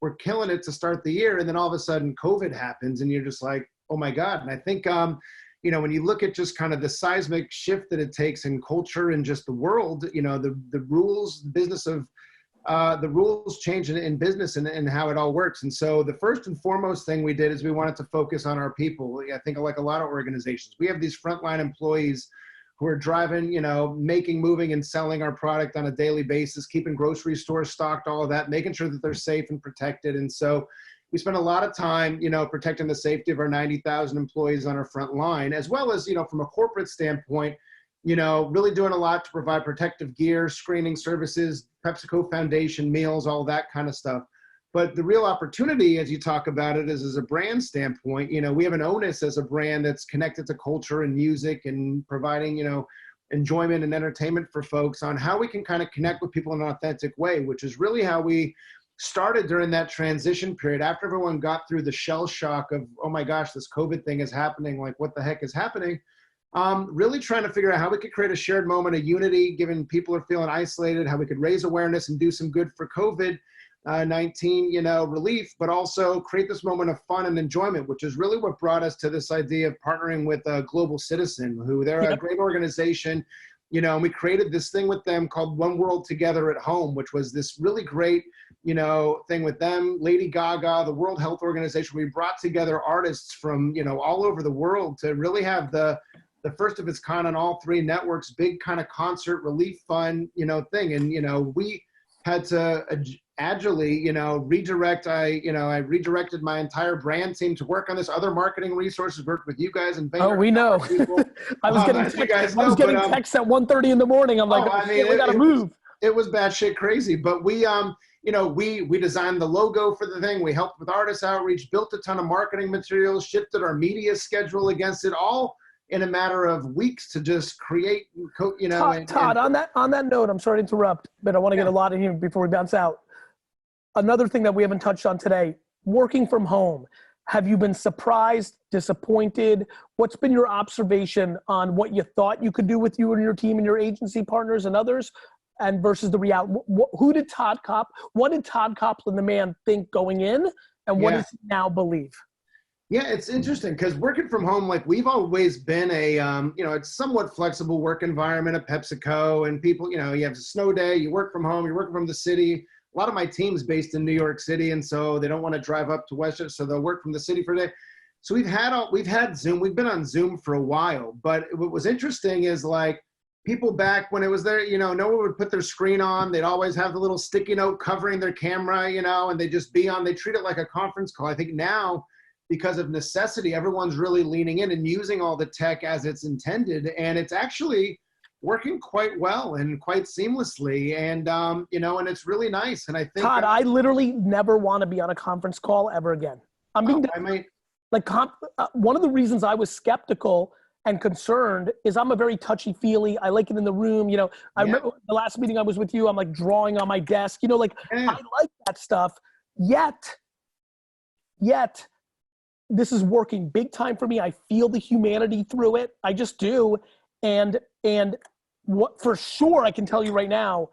Speaker 6: we're killing it to start the year, and then all of a sudden COVID happens and you're just like, oh my God. And I think, you know, when you look at just kind of the seismic shift that it takes in culture and just the world, you know, the rules, the business of the rules change in business and how it all works. And so the first and foremost thing we did is we wanted to focus on our people. I think like a lot of organizations, we have these frontline employees who are driving, you know, making, moving, and selling our product on a daily basis, keeping grocery stores stocked, all of that, making sure that they're safe and protected. And so we spend a lot of time, you know, protecting the safety of our 90,000 employees on our front line, as well as, you know, from a corporate standpoint, you know, really doing a lot to provide protective gear, screening services, PepsiCo Foundation, meals, all that kind of stuff. But the real opportunity, as you talk about it, is as a brand standpoint, you know, we have an onus as a brand that's connected to culture and music and providing, you know, enjoyment and entertainment for folks on how we can kind of connect with people in an authentic way, which is really how we started during that transition period. After everyone got through the shell shock of, oh my gosh, this COVID thing is happening, like what the heck is happening? Really trying to figure out how we could create a shared moment of unity, given people are feeling isolated, how we could raise awareness and do some good for COVID-19, you know, relief, but also create this moment of fun and enjoyment, which is really what brought us to this idea of partnering with Global Citizen, who they're a great organization, you know, and we created this thing with them called One World Together at Home, which was this really great, you know, thing with them, Lady Gaga, the World Health Organization. We brought together artists from, you know, all over the world to really have the first of its kind on all three networks, big kind of concert relief fund, you know, thing. And, you know, we had to agilely, you know, redirect. I redirected my entire brand team to work on this. Other marketing resources worked with you guys and
Speaker 2: Vayner. Oh, we know. I was getting texts at 1:30 in the morning. I'm like, oh, I mean, we gotta move.
Speaker 6: It was batshit crazy, but we, you know, we designed the logo for the thing. We helped with artist outreach, built a ton of marketing materials, shifted our media schedule against it, all in a matter of weeks to just create, you know.
Speaker 2: Todd, on that note, I'm sorry to interrupt, but I want to get a lot in here before we bounce out. Another thing that we haven't touched on today, working from home. Have you been surprised, disappointed? What's been your observation on what you thought you could do with you and your team and your agency partners and others, and versus the reality? What did Todd Kaplan, the man, think going in, and what does he now believe?
Speaker 6: Yeah, it's interesting because working from home, like we've always been a, you know, it's somewhat flexible work environment at PepsiCo, and people, you know, you have a snow day, you work from home, you're working from the city. A lot of my team's based in New York City, and so they don't want to drive up to Westchester, so they'll work from the city for a day. So we've had Zoom. We've been on Zoom for a while, but what was interesting is like people back when it was there, you know, no one would put their screen on. They'd always have the little sticky note covering their camera, you know, and they just be on. They treat it like a conference call. I think now, because of necessity, everyone's really leaning in and using all the tech as it's intended. And it's actually working quite well and quite seamlessly. And, you know, and it's really nice. And I think—
Speaker 2: Todd, I literally never want to be on a conference call ever again. I'm being one of the reasons I was skeptical and concerned is I'm a very touchy-feely. I like it in the room. You know, I remember the last meeting I was with you, I'm like drawing on my desk, you know, like I like that stuff. Yet, this is working big time for me. I feel the humanity through it. I just do. And what for sure I can tell you right now,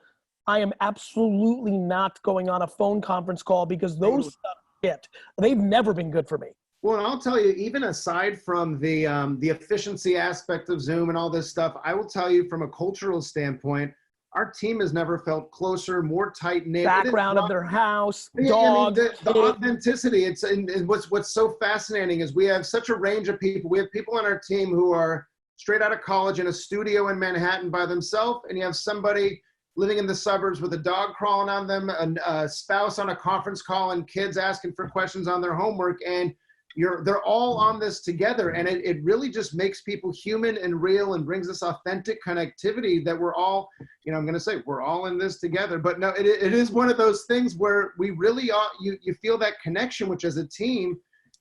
Speaker 2: I am absolutely not going on a phone conference call because those stuff they've never been good for me.
Speaker 6: Well, and I'll tell you, even aside from the efficiency aspect of Zoom and all this stuff, I will tell you from a cultural standpoint, our team has never felt closer, more tight-knit.
Speaker 2: Background of their house,
Speaker 6: dog. I mean, the authenticity. And what's so fascinating is we have such a range of people. We have people on our team who are straight out of college in a studio in Manhattan by themselves, and you have somebody living in the suburbs with a dog crawling on them, a spouse on a conference call, and kids asking for questions on their homework. And they're all on this together, and it really just makes people human and real and brings this authentic connectivity that we're all, you know, I'm going to say we're all in this together. But no, it is one of those things where we really are, you feel that connection, which as a team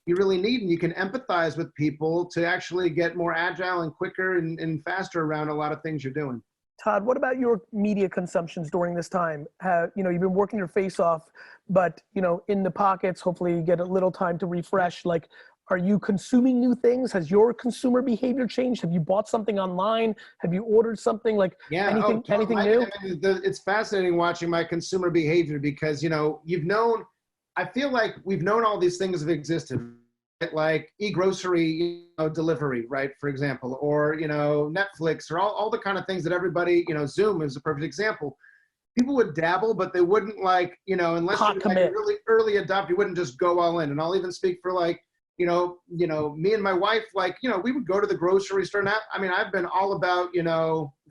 Speaker 6: you really need, and you can empathize with people to actually get more agile and quicker and faster around a lot of things you're doing.
Speaker 2: Todd, what about your media consumptions during this time? You know, you've been working your face off, but, you know, in the pockets, hopefully you get a little time to refresh. Like, are you consuming new things? Has your consumer behavior changed? Have you bought something online? Have you ordered something? Like,
Speaker 6: yeah,
Speaker 2: anything new?
Speaker 6: I mean, it's fascinating watching my consumer behavior because, you know, I feel like we've known all these things have existed, like e-grocery, delivery, right? For example, or, Netflix, or all the kind of things that everybody, Zoom is a perfect example. People would dabble, but they wouldn't unless you're like a really early adopter, you wouldn't just go all in. And I'll even speak for me and my wife, we would go to the grocery store. Now, I mean, I've been all about,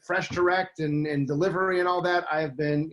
Speaker 6: fresh direct and delivery and all that. I've been,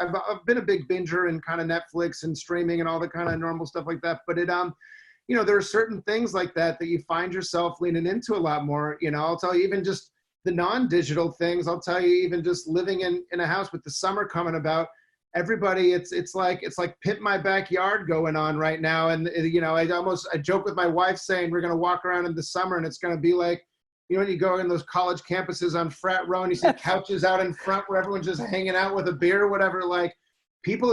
Speaker 6: I've been a big binger and kind of Netflix and streaming and all the kind of normal stuff like that. But there are certain things like that you find yourself leaning into a lot more. I'll tell you, even just the non-digital things, I'll tell you, even just living in a house with the summer coming about, everybody, it's like Pimp My Backyard going on right now. And, I joke with my wife saying we're going to walk around in the summer and it's going to be like, when you go in those college campuses on Frat Row and you see couches out in front where everyone's just hanging out with a beer or whatever, people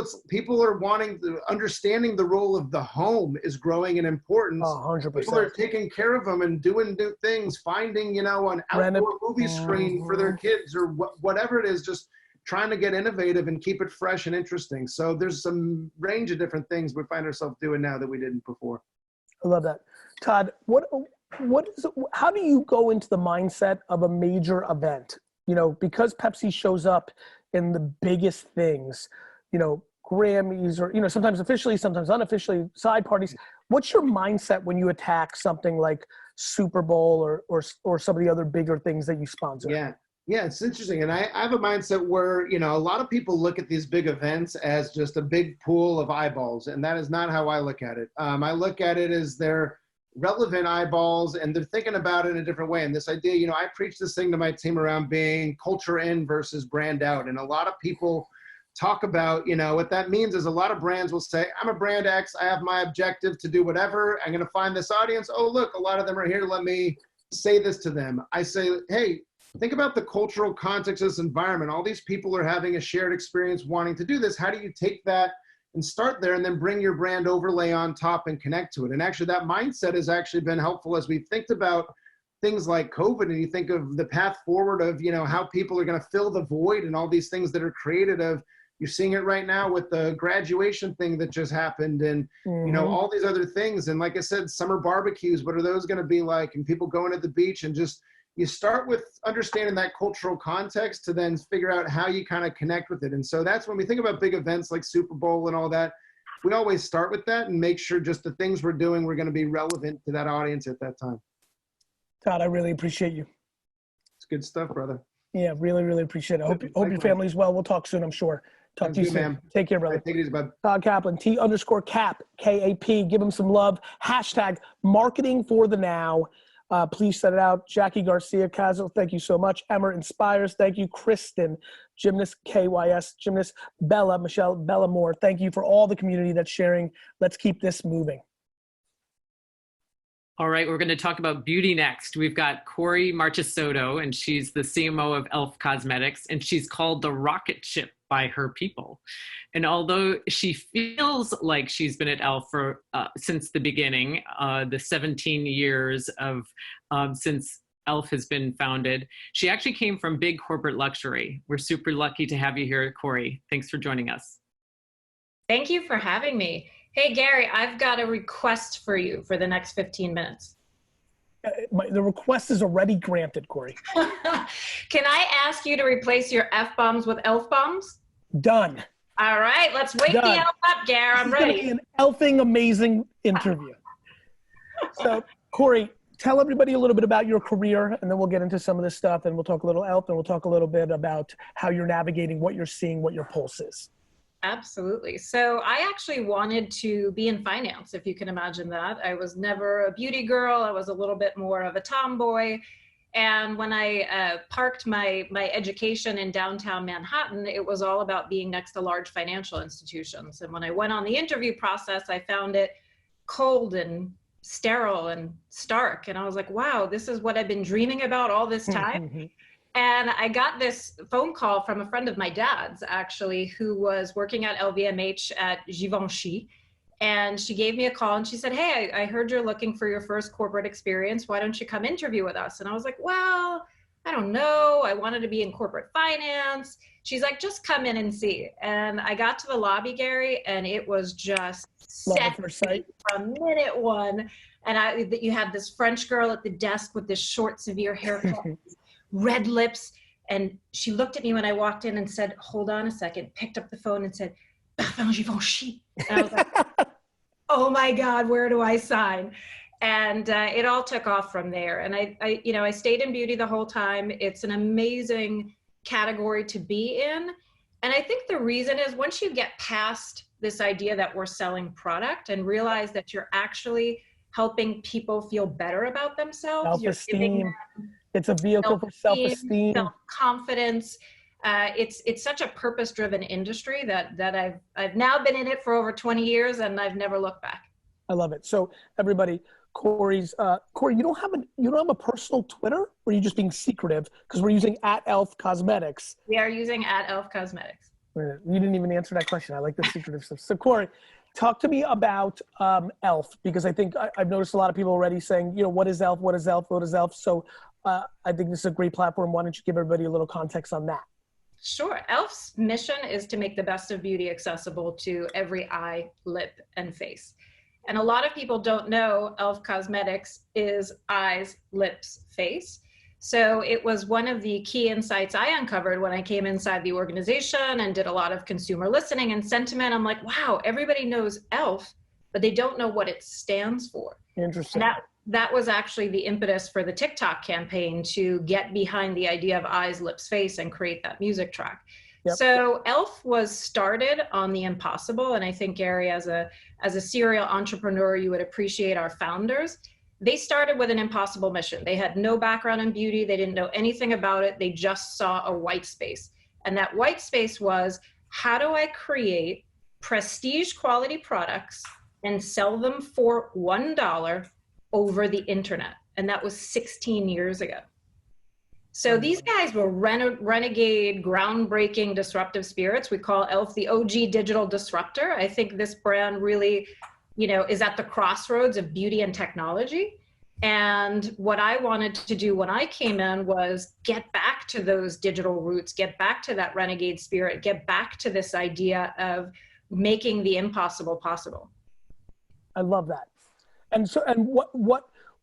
Speaker 6: are understanding the role of the home is growing in importance.
Speaker 2: 100%.
Speaker 6: People are taking care of them and doing new things, finding, an outdoor movie screen for their kids or whatever it is, just trying to get innovative and keep it fresh and interesting. So there's some range of different things we find ourselves doing now that we didn't before.
Speaker 2: I love that. Todd, how do you go into the mindset of a major event? Because Pepsi shows up in the biggest things, Grammys or, sometimes officially, sometimes unofficially, side parties. What's your mindset when you attack something like Super Bowl or some of the other bigger things that you sponsor?
Speaker 6: Yeah, it's interesting. And I have a mindset where, a lot of people look at these big events as just a big pool of eyeballs. And that is not how I look at it. I look at it as they're relevant eyeballs and they're thinking about it in a different way. And this idea, I preach this thing to my team around being culture in versus brand out. And a lot of people talk about, what that means is a lot of brands will say, I'm a brand X, I have my objective to do whatever. I'm going to find this audience. Oh, look, a lot of them are here. Let me say this to them. I say, hey, think about the cultural context of this environment. All these people are having a shared experience wanting to do this. How do you take that and start there and then bring your brand overlay on top and connect to it? And actually that mindset has actually been helpful as we've think about things like COVID and you think of the path forward of, how people are going to fill the void and all these things that are created of, you're seeing it right now with the graduation thing that just happened and, all these other things. And like I said, summer barbecues, what are those going to be like? And people going to the beach and just, you start with understanding that cultural context to then figure out how you kind of connect with it. And so that's when we think about big events like Super Bowl and all that, we always start with that and make sure just the things we're doing, we're going to be relevant to that audience at that time.
Speaker 2: Todd, I really appreciate you.
Speaker 6: It's good stuff, brother.
Speaker 2: Yeah, really, really appreciate it. Hope your family's well. We'll talk soon, I'm sure. Talk to you soon. Man. Take care, brother.
Speaker 6: Right, take it easy, bud.
Speaker 2: Todd Kaplan, T_Cap, K-A-P. Give him some love. # marketing for the now. Please set it out. Jackie Garcia, Kazel, thank you so much. Emmer Inspires, thank you. Kristen, Gymnast KYS, Gymnast Bella, Michelle Bellamore, thank you for all the community that's sharing. Let's keep this moving.
Speaker 1: All right, we're going to talk about beauty next. We've got Kory Marchisotto, and she's the CMO of e.l.f. Cosmetics, and she's called the rocket ship by her people. And although she feels like she's been at e.l.f. for since the beginning, the 17 years of since e.l.f. has been founded, she actually came from big corporate luxury. We're super lucky to have you here, Kory. Thanks for joining us.
Speaker 7: Thank you for having me. Hey, Gary, I've got a request for you for the next 15 minutes.
Speaker 2: The request is already granted, Kory.
Speaker 7: Can I ask you to replace your F-bombs with e.l.f. bombs?
Speaker 2: Done.
Speaker 7: All right, let's wake the e.l.f. up, Gary. I'm ready.
Speaker 2: This is an e.l.f.ing amazing interview. So, Kory, tell everybody a little bit about your career, and then we'll get into some of this stuff, and we'll talk a little e.l.f., and we'll talk a little bit about how you're navigating, what you're seeing, what your pulse is.
Speaker 7: Absolutely. So I actually wanted to be in finance, if you can imagine that. I was never a beauty girl. I was a little bit more of a tomboy. And when I parked my education in downtown Manhattan, it was all about being next to large financial institutions. And when I went on the interview process, I found it cold and sterile and stark. And I was like, wow, this is what I've been dreaming about all this time. And I got this phone call from a friend of my dad's, actually, who was working at LVMH at Givenchy. And she gave me a call and she said, hey, I heard you're looking for your first corporate experience. Why don't you come interview with us? And I was like, well, I don't know. I wanted to be in corporate finance. She's like, just come in and see. And I got to the lobby, Gary, and it was just set from minute one. And you had this French girl at the desk with this short, severe haircut, red lips. And she looked at me when I walked in and said, hold on a second, picked up the phone and said, Parfum Givenchy. And I was like, oh my God, where do I sign? And it all took off from there. And I stayed in beauty the whole time. It's an amazing category to be in. And I think the reason is once you get past this idea that we're selling product and realize that you're actually helping people feel better about themselves.
Speaker 2: Self-esteem. It's a vehicle for self-esteem.
Speaker 7: Self-confidence. It's such a purpose-driven industry that I've now been in it for over 20 years and I've never looked back.
Speaker 2: I love it. So everybody, Kory, you don't have a personal Twitter, or are you just being secretive? Because we're using @e.l.f. Cosmetics.
Speaker 7: We are using @e.l.f. Cosmetics.
Speaker 2: You didn't even answer that question. I like the secretive stuff. So Kory, talk to me about e.l.f. because I think I've noticed a lot of people already saying, what is e.l.f., what is e.l.f., what is e.l.f. So I think this is a great platform. Why don't you give everybody a little context on that?
Speaker 7: Sure. e.l.f.'s mission is to make the best of beauty accessible to every eye, lip, and face. And a lot of people don't know e.l.f. Cosmetics is eyes, lips, face. So it was one of the key insights I uncovered when I came inside the organization and did a lot of consumer listening and sentiment. I'm like, wow, everybody knows e.l.f., but they don't know what it stands for.
Speaker 2: Interesting.
Speaker 7: And that was actually the impetus for the TikTok campaign to get behind the idea of eyes, lips, face and create that music track. Yep. So e.l.f. was started on the impossible. And I think, Gary, as a serial entrepreneur, you would appreciate our founders. They started with an impossible mission. They had no background in beauty. They didn't know anything about it. They just saw a white space. And that white space was, how do I create prestige quality products and sell them for $1 over the internet? And that was 16 years ago. So these guys were renegade, groundbreaking, disruptive spirits. We call e.l.f. the OG digital disruptor. I think this brand really, is at the crossroads of beauty and technology. And what I wanted to do when I came in was get back to those digital roots, get back to that renegade spirit, get back to this idea of making the impossible possible.
Speaker 2: I love that. And so, and what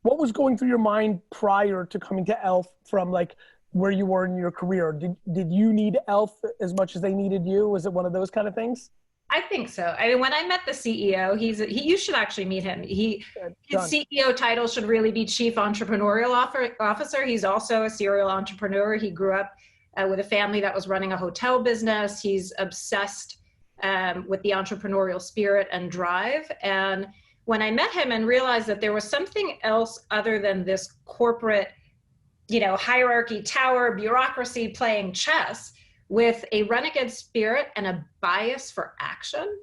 Speaker 2: was going through your mind prior to coming to e.l.f. from like where you were in your career? Did you need e.l.f. as much as they needed you? Was it one of those kind of things?
Speaker 7: I think so. I mean, when I met the CEO, you should actually meet him. His CEO title should really be Chief Entrepreneurial Officer. He's also a serial entrepreneur. He grew up with a family that was running a hotel business. He's obsessed with the entrepreneurial spirit and drive. And when I met him and realized that there was something else other than this corporate, hierarchy, tower, bureaucracy playing chess with a renegade spirit and a bias for action,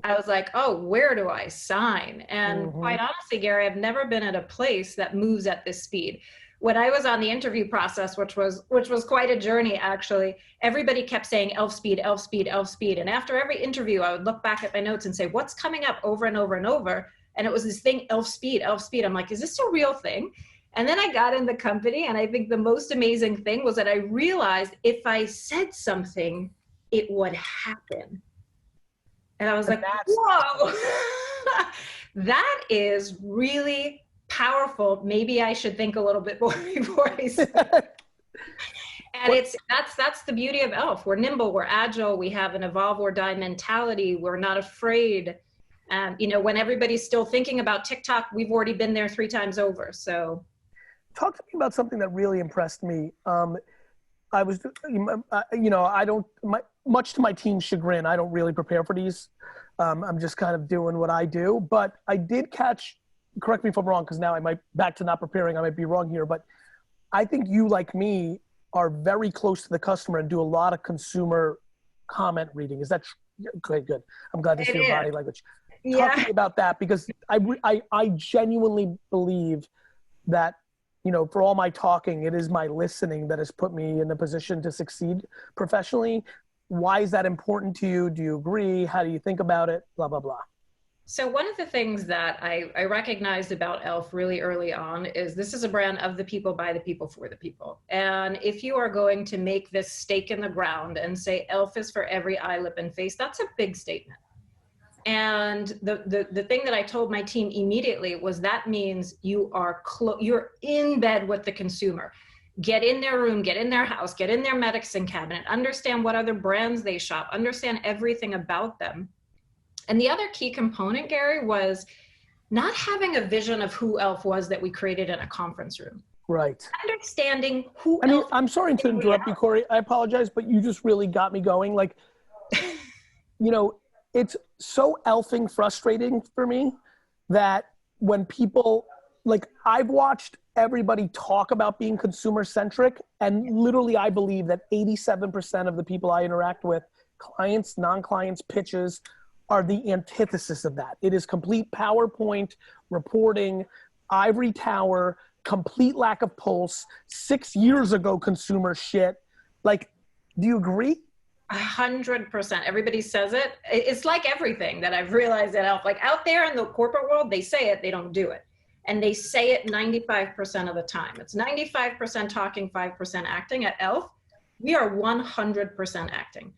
Speaker 7: I was like, oh, where do I sign? And quite honestly, Gary, I've never been at a place that moves at this speed. When I was on the interview process, which was quite a journey, actually, everybody kept saying e.l.f. speed, e.l.f. speed, e.l.f. speed. And after every interview, I would look back at my notes and say, what's coming up over and over and over? And it was this thing, e.l.f. speed, e.l.f. speed. I'm like, is this a real thing? And then I got in the company, and I think the most amazing thing was that I realized if I said something, it would happen. And I was like, whoa, that is really powerful. Maybe I should think a little bit more before I say it. And that's the beauty of e.l.f. We're nimble, we're agile, we have an evolve or die mentality. We're not afraid. When everybody's still thinking about TikTok, we've already been there 3 times over. So
Speaker 2: talk to me about something that really impressed me. much to my team's chagrin, I don't really prepare for these. I'm just kind of doing what I do, but I did catch, correct me if I'm wrong, because now I might, back to not preparing, I might be wrong here, but I think you, like me, are very close to the customer and do a lot of consumer comment reading. Is that okay? Good. I'm glad to see your body language.
Speaker 7: Yeah.
Speaker 2: Talk to me about that, because I genuinely believe that, you know, for all my talking, it is my listening that has put me in a position to succeed professionally. Why is that important to you? Do you agree? How do you think about it? Blah, blah, blah.
Speaker 7: So one of the things that I recognized about e.l.f. really early on is this is a brand of the people, by the people, for the people. And if you are going to make this stake in the ground and say e.l.f. is for every eye, lip, and face, that's a big statement. And the thing that I told my team immediately was that means you are you're in bed with the consumer. Get in their room, get in their house, get in their medicine cabinet, understand what other brands they shop, understand everything about them. And the other key component, Gary, was not having a vision of who e.l.f. was that we created in a conference room.
Speaker 2: Right.
Speaker 7: Understanding who
Speaker 2: I mean,
Speaker 7: e.l.f.
Speaker 2: I'm sorry to interrupt you, Kory. I apologize, but you just really got me going. Like, you know, it's so e.l.f.ing frustrating for me that when people, like, I've watched everybody talk about being consumer centric, and literally I believe that 87% of the people I interact with, clients, non-clients, pitches, are the antithesis of that. It is complete PowerPoint reporting, ivory tower, complete lack of pulse, 6 years ago consumer shit. Like, do you agree?
Speaker 7: 100%. Everybody says it. It's like everything that I've realized at e.l.f. Like out there in the corporate world, they say it, they don't do it. And they say it 95% of the time. It's 95% talking, 5% acting. At e.l.f., we are 100% acting.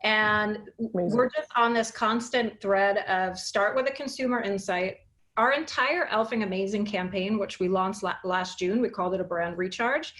Speaker 7: And we're just on this constant thread of start with a consumer insight. Our entire e.l.f.ing Amazing campaign, which we launched last June, we called it a brand recharge,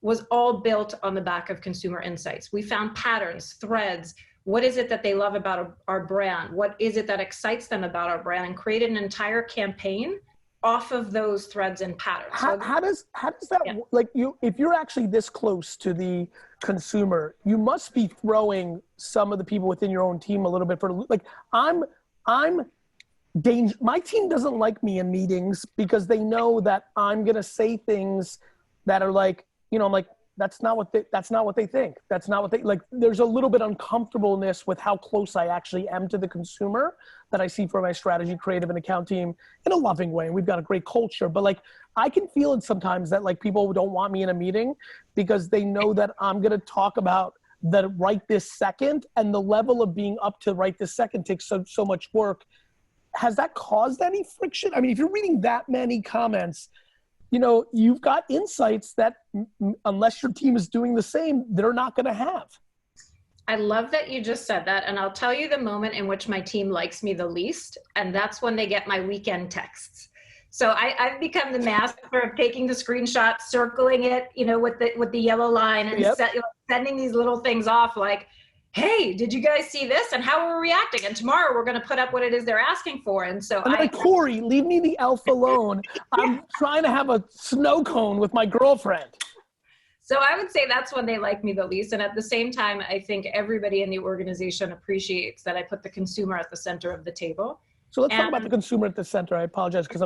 Speaker 7: was all built on the back of consumer insights. We found patterns, threads. What is it that they love about our brand? What is it that excites them about our brand? And created an entire campaign off of those threads and patterns.
Speaker 2: How does that, like, if you're actually this close to the consumer, you must be throwing some of the people within your own team a little bit for, like, my team doesn't like me in meetings because they know that I'm going to say things that are like, you know, I'm like, that's not what they think. That's not what they like. There's a little bit uncomfortableness with how close I actually am to the consumer that I see for my strategy, creative, and account team in a loving way. And we've got a great culture, but like, I can feel it sometimes that like people don't want me in a meeting because they know that I'm going to talk about the right this second, and the level of being up to right this second takes so much work. Has that caused any friction? I mean, if you're reading that many comments, you know, you've got insights that unless your team is doing the same, they're not going to have.
Speaker 7: I love that you just said that. And I'll tell you the moment in which my team likes me the least. And that's when they get my weekend texts. So I've become the master of taking the screenshot, circling it, you know, with the yellow line, and sending these little things off like, hey, did you guys see this? And how are we reacting? And tomorrow we're going to put up what it is they're asking for. And so
Speaker 2: I'm like, Kory, leave me the e.l.f. alone. I'm trying to have a snow cone with my girlfriend.
Speaker 7: So I would say that's when they like me the least. And at the same time, I think everybody in the organization appreciates that I put the consumer at the center of the table.
Speaker 2: So let's talk about the consumer at the center. I apologize because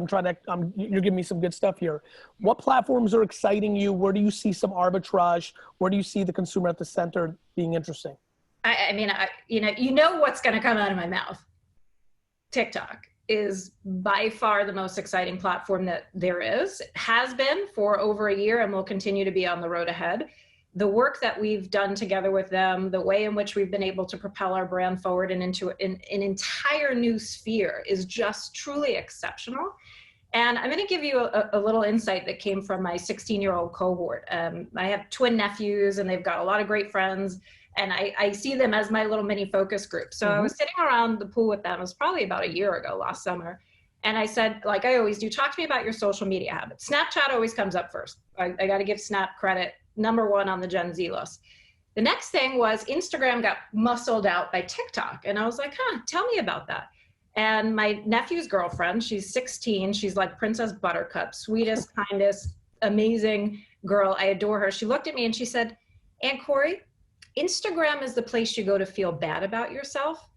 Speaker 2: you're giving me some good stuff here. What platforms are exciting you? Where do you see some arbitrage? Where do you see the consumer at the center being interesting?
Speaker 7: I mean, you know what's going to come out of my mouth. TikTok is by far the most exciting platform that there is. It has been for over a year and will continue to be on the road ahead. The work that we've done together with them, the way in which we've been able to propel our brand forward and into an entire new sphere is just truly exceptional. And I'm going to give you a little insight that came from my 16-year-old cohort. I have twin nephews and they've got a lot of great friends. And I see them as my little mini focus group. So I was sitting around the pool with them. It was probably about a year ago, last summer. And I said, like I always do, talk to me about your social media habits. Snapchat always comes up first. I got to give Snap credit, #1 on the Gen Z list. The next thing was Instagram got muscled out by TikTok. And I was like, tell me about that. And my nephew's girlfriend, she's 16. She's like Princess Buttercup, sweetest, kindest, amazing girl. I adore her. She looked at me and she said, Aunt Kory, Instagram is the place you go to feel bad about yourself,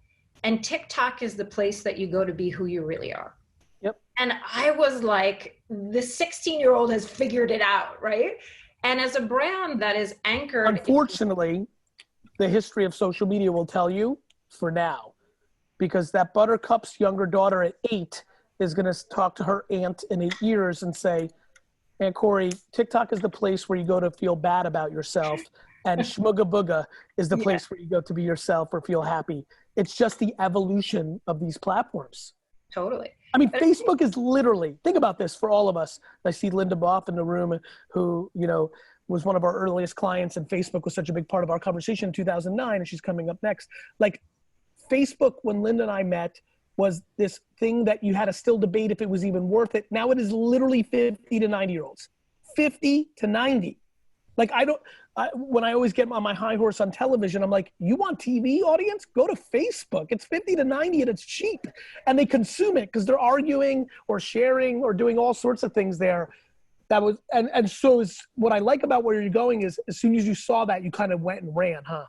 Speaker 7: and TikTok is the place that you go to be who you really are.
Speaker 2: Yep.
Speaker 7: And I was like, the 16-year-old has figured it out, right? And as a brand that is anchored.
Speaker 2: Unfortunately, the history of social media will tell you for now, because that Buttercup's younger daughter at 8 is going to talk to her aunt in 8 years and say, Aunt Kory, TikTok is the place where you go to feel bad about yourself. And Shmooga Booga is the place where you go to be yourself or feel happy. It's just the evolution of these platforms.
Speaker 7: Totally.
Speaker 2: I mean, Facebook is literally, think about this for all of us. I see Linda Boff in the room who, you know, was one of our earliest clients, and Facebook was such a big part of our conversation in 2009, and she's coming up next. Like, Facebook, when Linda and I met, was this thing that you had to still debate if it was even worth it. Now it is literally 50 to 90-year-olds. 50 to 90. Like, when I always get on my high horse on television, I'm like, you want TV audience? Go to Facebook. It's 50 to 90 and it's cheap. And they consume it because they're arguing or sharing or doing all sorts of things there. That was, and so is what I like about where you're going is as soon as you saw that, you kind of went and ran, huh?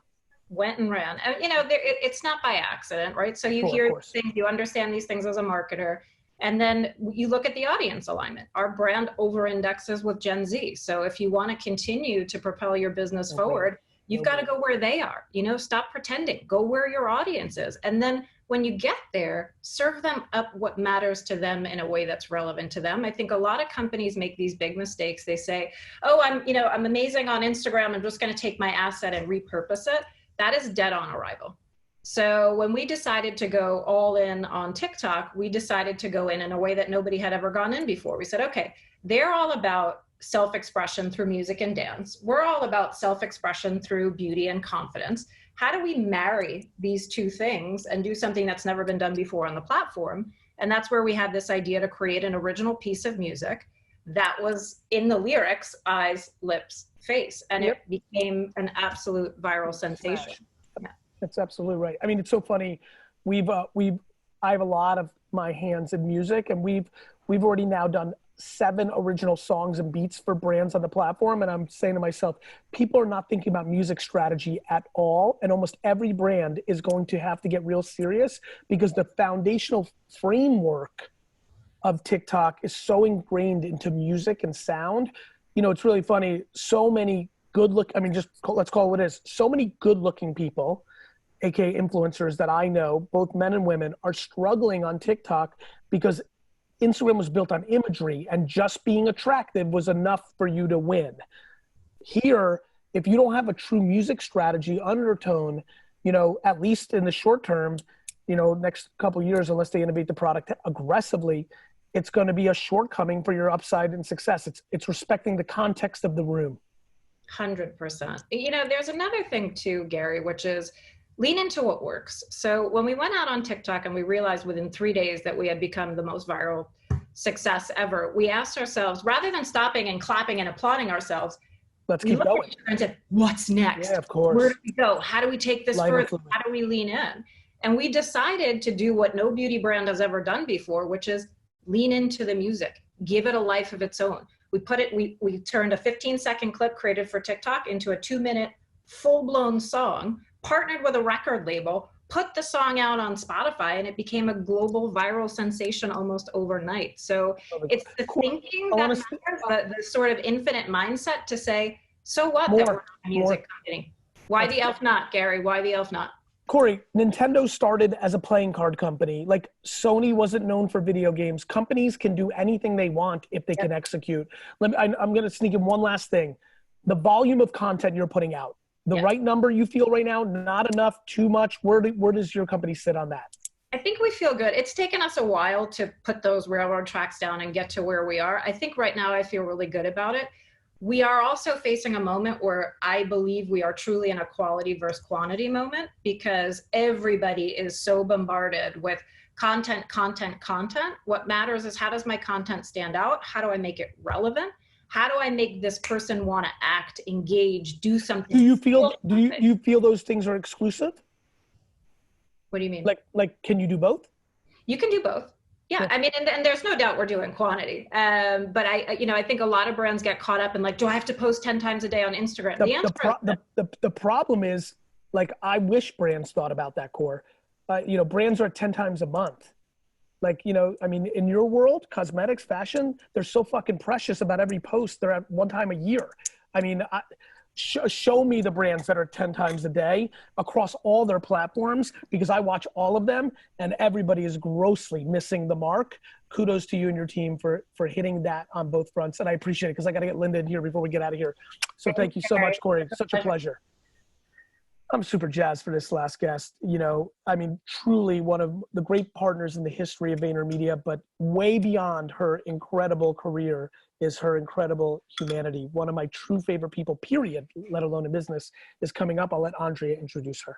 Speaker 7: Went and ran. And, you know, it's not by accident, right? So you hear things, you understand these things as a marketer. And then you look at the audience alignment. Our brand over-indexes with Gen Z. So if you want to continue to propel your business forward, you've got to go where they are. You know, stop pretending. Go where your audience is. And then when you get there, serve them up what matters to them in a way that's relevant to them. I think a lot of companies make these big mistakes. They say, oh, I'm amazing on Instagram. I'm just going to take my asset and repurpose it. That is dead on arrival. So when we decided to go all in on TikTok, we decided to go in a way that nobody had ever gone in before. We said, okay, they're all about self-expression through music and dance. We're all about self-expression through beauty and confidence. How do we marry these two things and do something that's never been done before on the platform? And that's where we had this idea to create an original piece of music that was in the lyrics, eyes, lips, face. And it became an absolute viral sensation.
Speaker 2: That's absolutely right. I mean, it's so funny. I have a lot of my hands in music, and we've already now done 7 original songs and beats for brands on the platform. And I'm saying to myself, people are not thinking about music strategy at all. And almost every brand is going to have to get real serious because the foundational framework of TikTok is so ingrained into music and sound. You know, it's really funny. So many let's call it what it is. So many good looking people, aka influencers that I know, both men and women, are struggling on TikTok because Instagram was built on imagery and just being attractive was enough for you to win. Here, if you don't have a true music strategy undertone, you know, at least in the short term, you know, next couple of years, unless they innovate the product aggressively, it's going to be a shortcoming for your upside and success. It's respecting the context of the room.
Speaker 7: 100%. You know, there's another thing too, Gary, which is lean into what works. So when we went out on TikTok and we realized within 3 days that we had become the most viral success ever, we asked ourselves, rather than stopping and clapping and applauding ourselves,
Speaker 2: let's keep going.
Speaker 7: And said, what's next?
Speaker 2: Yeah, of course.
Speaker 7: Where do we go? How do we take this further? How do we lean in? And we decided to do what no beauty brand has ever done before, which is lean into the music, give it a life of its own. We turned a 15-second clip created for TikTok into a 2-minute full-blown song, partnered with a record label, put the song out on Spotify, and it became a global viral sensation almost overnight. So it's the thinking that matters, the sort of infinite mindset to say, so what that we're a music company? Why the e.l.f. not, Gary? Why the e.l.f. not?
Speaker 2: Kory, Nintendo started as a playing card company. Like, Sony wasn't known for video games. Companies can do anything they want if they can execute. I'm going to sneak in one last thing. The volume of content you're putting out, the right number you feel right now, not enough, too much. Where does your company sit on that?
Speaker 7: I think we feel good. It's taken us a while to put those railroad tracks down and get to where we are. I think right now I feel really good about it. We are also facing a moment where I believe we are truly in a quality versus quantity moment, because everybody is so bombarded with content. What matters is, how does my content stand out? How do I make it relevant? How do I make this person want to act, engage, do something?
Speaker 2: Do you feel those things are exclusive?
Speaker 7: What do you mean?
Speaker 2: Like, can you do both?
Speaker 7: You can do both. Yeah, I mean, and there's no doubt we're doing quantity. But I think a lot of brands get caught up in like, do I have to post 10 times a day on Instagram?
Speaker 2: The problem is, like, I wish brands thought about that, core. Brands are at 10 times a month. Like, I mean, in your world, cosmetics, fashion, they're so fucking precious about every post. They're at one time a year. I mean, show me the brands that are 10 times a day across all their platforms, because I watch all of them and everybody is grossly missing the mark. Kudos to you and your team for hitting that on both fronts. And I appreciate it, because I got to get Linda in here before we get out of here. So thank you so much, Kory. Such a pleasure. I'm super jazzed for this last guest. I mean, truly one of the great partners in the history of VaynerMedia, but way beyond her incredible career is her incredible humanity. One of my true favorite people, period, let alone in business, is coming up. I'll let Andrea introduce her.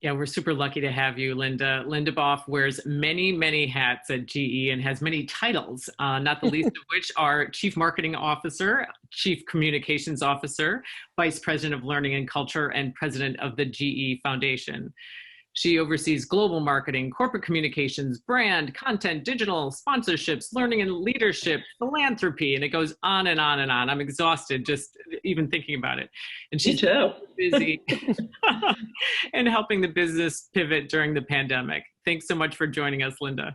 Speaker 1: Yeah, we're super lucky to have you, Linda. Linda Boff wears many, many hats at GE and has many titles, not the least of which are Chief Marketing Officer, Chief Communications Officer, Vice President of Learning and Culture, and President of the GE Foundation. She oversees global marketing, corporate communications, brand, content, digital, sponsorships, learning and leadership, philanthropy, and it goes on and on and on. I'm exhausted just even thinking about it. And she's busy and helping the business pivot during the pandemic. Thanks so much for joining us, Linda.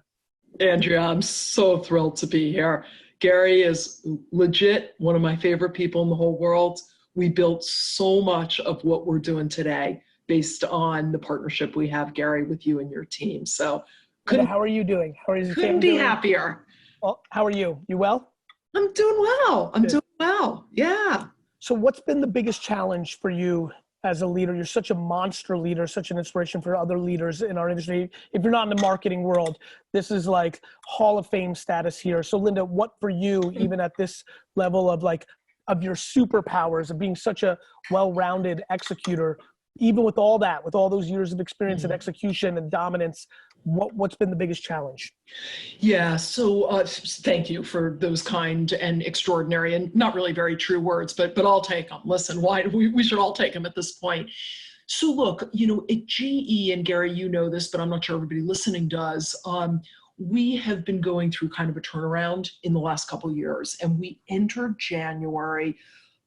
Speaker 8: Andrea, I'm so thrilled to be here. Gary is legit one of my favorite people in the whole world. We built so much of what we're doing today based on the partnership we have, Gary, with you and your team. So
Speaker 2: how are you doing? How are you?
Speaker 8: Couldn't be happier.
Speaker 2: Well, how are you? You well?
Speaker 8: I'm doing well. Doing well. Yeah.
Speaker 2: So what's been the biggest challenge for you as a leader? You're such a monster leader, such an inspiration for other leaders in our industry. If you're not in the marketing world, this is like Hall of Fame status here. So Linda, what for you, even at this level of of your superpowers of being such a well-rounded executor, even with all that, with all those years of experience and execution and dominance, what's been the biggest challenge?
Speaker 8: Yeah, so thank you for those kind and extraordinary and not really very true words, but I'll take them. Listen, we should all take them at this point. So look, at GE, and Gary, you know this, but I'm not sure everybody listening does, we have been going through kind of a turnaround in the last couple of years, and we entered January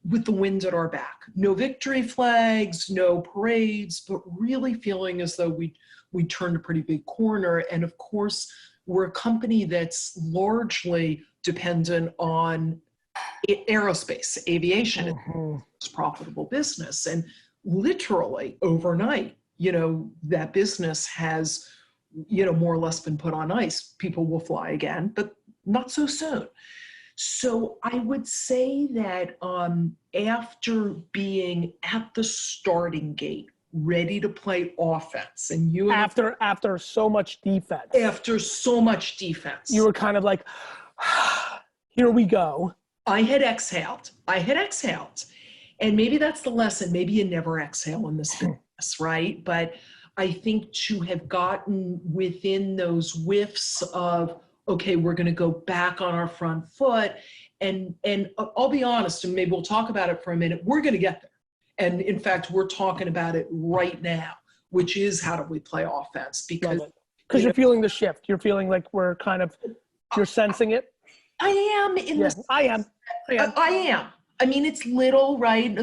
Speaker 8: with the wind at our back. No victory flags, no parades, but really feeling as though we turned a pretty big corner. And of course, we're a company that's largely dependent on aerospace, aviation. It's a profitable business. And literally overnight, that business has, more or less been put on ice. People will fly again, but not so soon. So I would say that after being at the starting gate, ready to play offense, and you
Speaker 2: after so much defense,
Speaker 8: you
Speaker 2: were kind of like, here we go.
Speaker 8: I had exhaled, and maybe that's the lesson. Maybe you never exhale in this business, right? But I think to have gotten within those whiffs of, okay, we're going to go back on our front foot. And I'll be honest, and maybe we'll talk about it for a minute. We're going to get there. And in fact, we're talking about it right now, which is how do we play offense? Because
Speaker 2: you're feeling the shift. You're feeling like you're sensing it.
Speaker 8: I am in this.
Speaker 2: I am.
Speaker 8: I mean, it's little, right?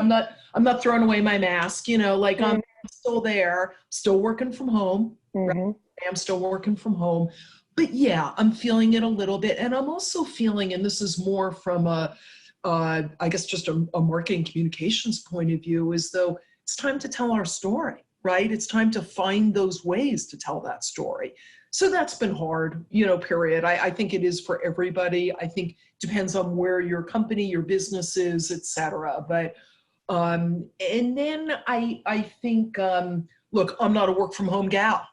Speaker 8: I'm not throwing away my mask, I'm still there, still working from home. Right? I'm still working from home. But yeah, I'm feeling it a little bit. And I'm also feeling, and this is more from I guess just a marketing communications point of view, is though it's time to tell our story, right? It's time to find those ways to tell that story. So that's been hard, period. I think it is for everybody. I think it depends on where your company, your business is, et cetera. But, and then I think, look, I'm not a work from home gal.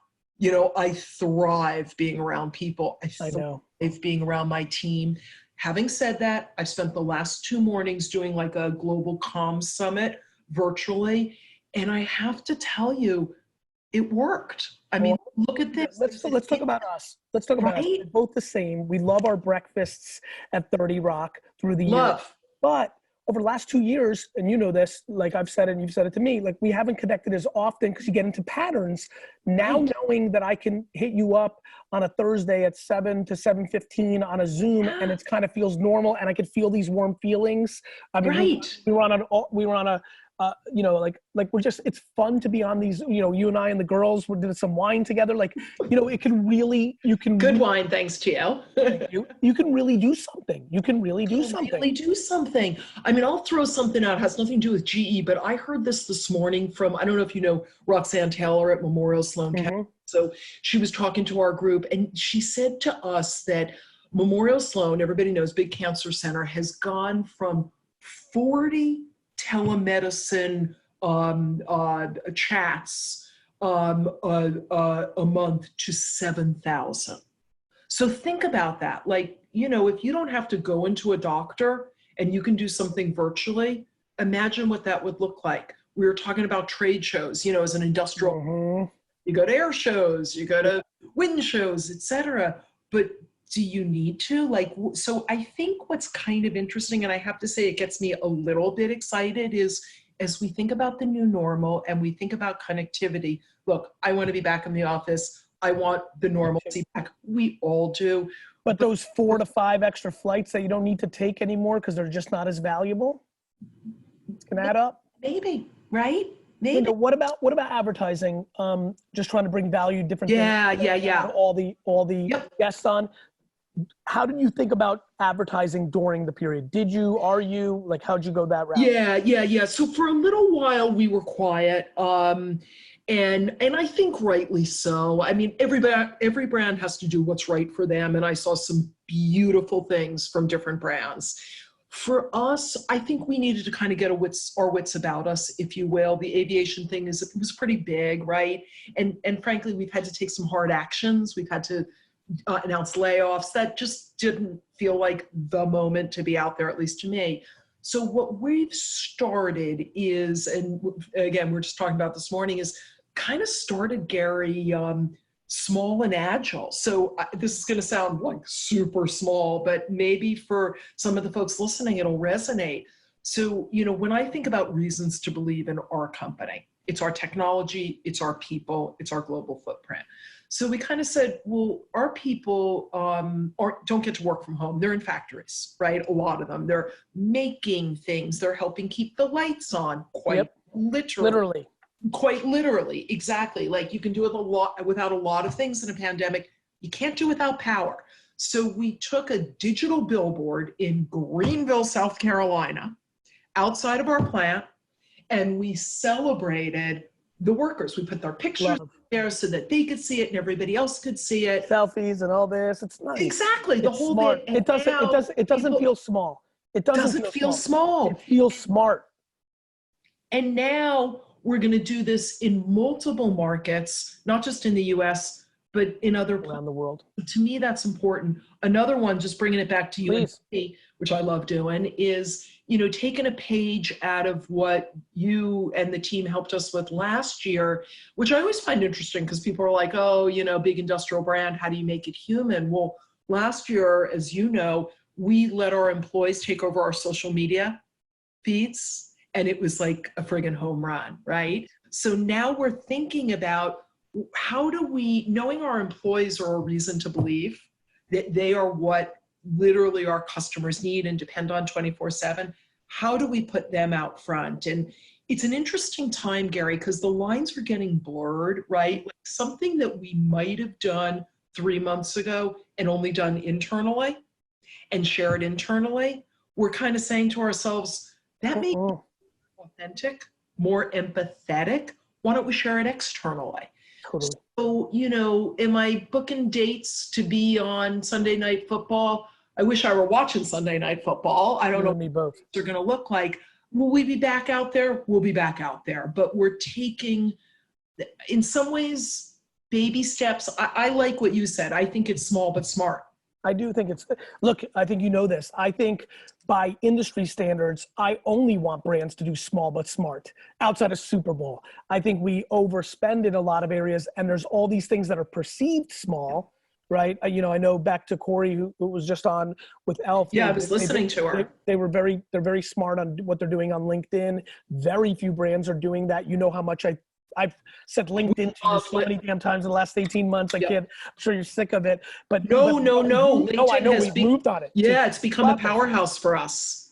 Speaker 8: I thrive being around people. I thrive being around my team. Having said that, I spent the last 2 mornings doing like a global comms summit virtually. And I have to tell you, it worked. I mean, look at this.
Speaker 2: Let's talk about us. Let's talk about us. We're both the same. We love our breakfasts at 30 Rock through the year. But over the last 2 years, and you know this, like I've said it and you've said it to me, like we haven't connected as often because you get into patterns. Now knowing that I can hit you up on a Thursday at 7 to 7:15 on a Zoom, and it kind of feels normal, and I could feel these warm feelings. I mean, we were on a you know, like we're just, it's fun to be on these, you know, you and I and the girls, we did some wine together. Like, you know, it can really, you can.
Speaker 8: Good wine, thanks, TL.
Speaker 2: Thank you. You can really do something. You can really do something.
Speaker 8: Really do something. I mean, I'll throw something out. It has nothing to do with GE, but I heard this morning from, I don't know if you know Roxanne Taylor at Memorial Sloan Kettering. So she was talking to our group, and she said to us that Memorial Sloan, everybody knows, big cancer center, has gone from 40 telemedicine chats a month to 7,000. So think about that. Like, you know, if you don't have to go into a doctor and you can do something virtually, imagine what that would look like. We were talking about trade shows, you know, as an industrial, you go to air shows, you go to wind shows, etc. But do you need to? Like, so I think what's kind of interesting, and I have to say it gets me a little bit excited, is as we think about the new normal and we think about connectivity, look, I want to be back in the office. I want the normalcy back. We all do.
Speaker 2: But those 4 to 5 extra flights that you don't need to take anymore because they're just not as valuable, it's gonna add up.
Speaker 8: Maybe, right? Maybe.
Speaker 2: Linda, what about advertising? Just trying to bring value, different things.
Speaker 8: Yeah.
Speaker 2: All the guests on. How did you think about advertising during the period? Are you, like, how'd you go that route?
Speaker 8: Yeah. So for a little while we were quiet. And I think rightly so. I mean, every brand has to do what's right for them. And I saw some beautiful things from different brands. For us, I think we needed to kind of get our wits about us, if you will. The aviation thing was pretty big, right? And frankly, we've had to take some hard actions. We've had to announce layoffs. That just didn't feel like the moment to be out there, at least to me. So what we've started is, and again, we're just talking about this morning, is kind of started, Gary, small and agile. So this is going to sound like super small, but maybe for some of the folks listening, it'll resonate. So, you know, when I think about reasons to believe in our company, it's our technology, it's our people, it's our global footprint. So we kind of said, well, our people don't get to work from home. They're in factories, right? A lot of them. They're making things. They're helping keep the lights on, quite literally. Quite literally, exactly. Like, you can do it without a lot of things in a pandemic. You can't do without power. So we took a digital billboard in Greenville, South Carolina, outside of our plant, and we celebrated the workers. We put their pictures there so that they could see it and everybody else could see it.
Speaker 2: Selfies and all this. It's nice.
Speaker 8: Exactly. The whole bit.
Speaker 2: It doesn't feel small. It doesn't feel small. It feels smart.
Speaker 8: And now we're going to do this in multiple markets, not just in the US, but in other
Speaker 2: around the world.
Speaker 8: To me, that's important. Another one, just bringing it back to you and me, which I love doing, is, you know, taking a page out of what you and the team helped us with last year, which I always find interesting because people are like, oh, you know, big industrial brand, how do you make it human? Well, last year, as you know, we let our employees take over our social media feeds, and it was like a friggin' home run, right? So now we're thinking about, how do we, knowing our employees are a reason to believe that they are what literally our customers need and depend on 24/7, how do we put them out front? And it's an interesting time, Gary, because the lines are getting blurred, right? Like something that we might have done 3 months ago and only done internally and shared internally, we're kind of saying to ourselves, that may be more authentic, more empathetic. Why don't we share it externally?
Speaker 2: Totally.
Speaker 8: So, you know, am I booking dates to be on Sunday Night Football? I wish I were watching Sunday Night Football. I don't know what they're going to look like. Will we be back out there? We'll be back out there. But we're taking, in some ways, baby steps. I like what you said. I think it's small but smart.
Speaker 2: I do think it's, look, I think you know this. I think by industry standards, I only want brands to do small but smart outside of Super Bowl. I think we overspend in a lot of areas, and there's all these things that are perceived small right? You know, I know back to Kory, who was just on with e.l.f.
Speaker 8: Yeah, I was listening to her.
Speaker 2: They're very smart on what they're doing on LinkedIn. Very few brands are doing that. You know how much I've said LinkedIn to you so many damn times in the last 18 months. I'm sure you're sick of it. But
Speaker 8: no.
Speaker 2: I know we've moved on it.
Speaker 8: Yeah, it's become a powerhouse for us.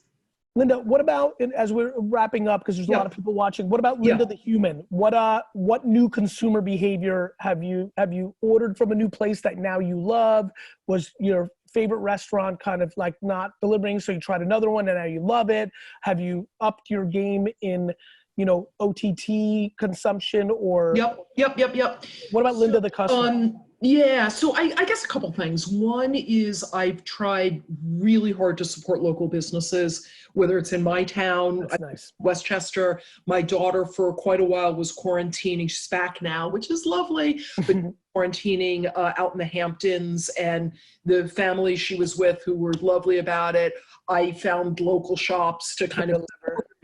Speaker 2: Linda, what about, as we're wrapping up, because there's a lot of people watching, what about Linda the human? What new consumer behavior have you ordered from a new place that now you love? Was your favorite restaurant kind of like not delivering, so you tried another one and now you love it? Have you upped your game in, you know, OTT consumption or?
Speaker 8: Yep.
Speaker 2: What about Linda the customer?
Speaker 8: Yeah, so I guess a couple things. One is I've tried really hard to support local businesses, whether it's in my town,
Speaker 2: Nice.
Speaker 8: Westchester. My daughter for quite a while was quarantining. She's back now, which is lovely, but quarantining out in the Hamptons, and the family she was with who were lovely about it. I found local shops to kind of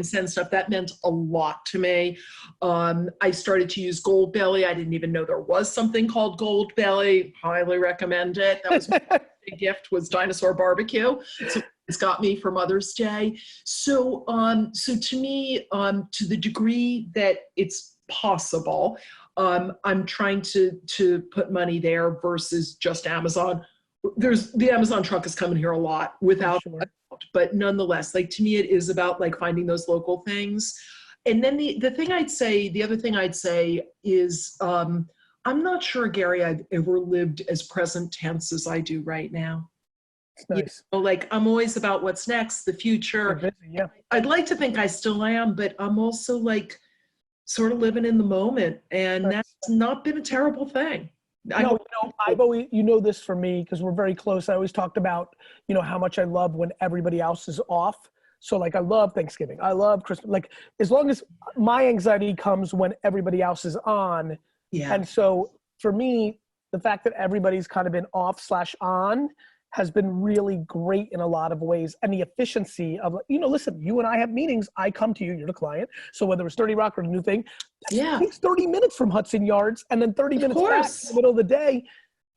Speaker 8: send stuff. That meant a lot to me. I started to use Goldbelly. I didn't even know there was something called Goldbelly. Highly recommend it. That was my big gift, was dinosaur barbecue. So it's got me for Mother's Day. So to me, to the degree that it's possible, I'm trying to put money there versus just Amazon. The Amazon truck is coming here a lot without, but nonetheless, like, to me, it is about like finding those local things. And then the other thing I'd say is, I'm not sure, Gary, I've ever lived as present tense as I do right now.
Speaker 2: Nice.
Speaker 8: You know, like, I'm always about what's next, the future.
Speaker 2: Busy, yeah.
Speaker 8: I'd like to think I still am, but I'm also like sort of living in the moment, and that's not been a terrible thing.
Speaker 2: I've always, you know, this for me, because we're very close. I always talked about, you know, how much I love when everybody else is off. So like, I love Thanksgiving. I love Christmas. Like, as long as my anxiety comes when everybody else is on.
Speaker 8: Yeah.
Speaker 2: And so for me, the fact that everybody's kind of been off/on has been really great in a lot of ways. And the efficiency of, you know, listen, you and I have meetings. I come to you, you're the client. So whether it's 30 Rock or a new thing, it takes 30 minutes from Hudson Yards and then 30 minutes back in the middle of the day.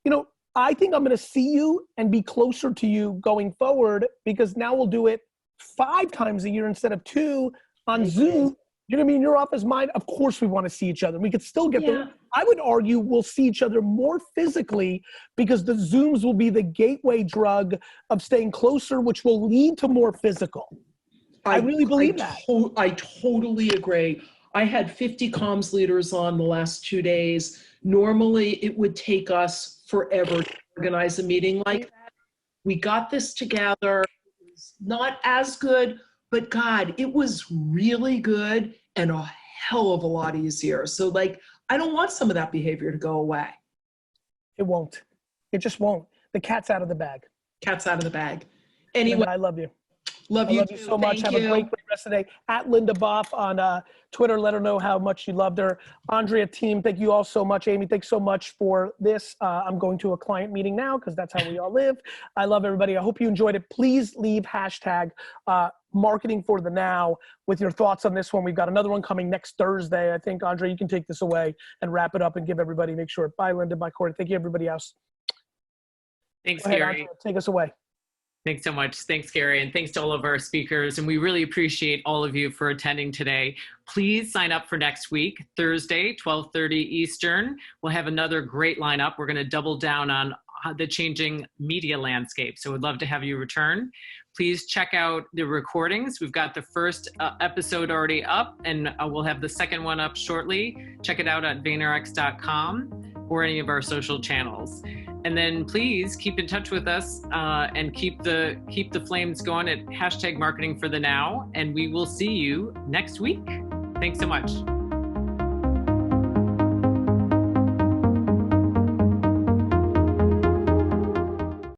Speaker 2: You know, I think I'm going to see you and be closer to you going forward, because now we'll do it 5 times a year instead of 2 on Zoom. You're going to be in your office, mine. Of course we want to see each other. We could still get there. I would argue we'll see each other more physically, because the Zooms will be the gateway drug of staying closer, which will lead to more physical. I really believe that.
Speaker 8: I totally agree. I had 50 comms leaders on the last 2 days. Normally it would take us forever to organize a meeting like that. We got this together. It was not as good, but God, it was really good and a hell of a lot easier. So like, I don't want some of that behavior to go away.
Speaker 2: It won't. It just won't. The cat's out of the bag.
Speaker 8: Cat's out of the bag. Anyway,
Speaker 2: Linda, I love you.
Speaker 8: Love you
Speaker 2: so much. Have a great rest of the day. At Linda Boff on Twitter. Let her know how much you loved her. Andrea, team, thank you all so much. Amy, thanks so much for this. I'm going to a client meeting now, because that's how we all live. I love everybody. I hope you enjoyed it. Please leave hashtag marketing for the now with your thoughts on this one. We've got another one coming next Thursday. I think, Andrea, you can take this away and wrap it up and give everybody, make sure. Bye, Linda. Bye, Kory. Thank you, everybody else.
Speaker 1: Thanks,
Speaker 2: Go ahead,
Speaker 1: Gary.
Speaker 2: Andrea, take us away.
Speaker 1: Thanks so much. Thanks, Gary. And thanks to all of our speakers. And we really appreciate all of you for attending today. Please sign up for next week, Thursday, 12:30 Eastern. We'll have another great lineup. We're going to double down on the changing media landscape. So we'd love to have you return. Please check out the recordings. We've got the first episode already up, and we'll have the second one up shortly. Check it out at VaynerX.com or any of our social channels. And then please keep in touch with us and keep the flames going at hashtag marketing for the now. And we will see you next week. Thanks so much.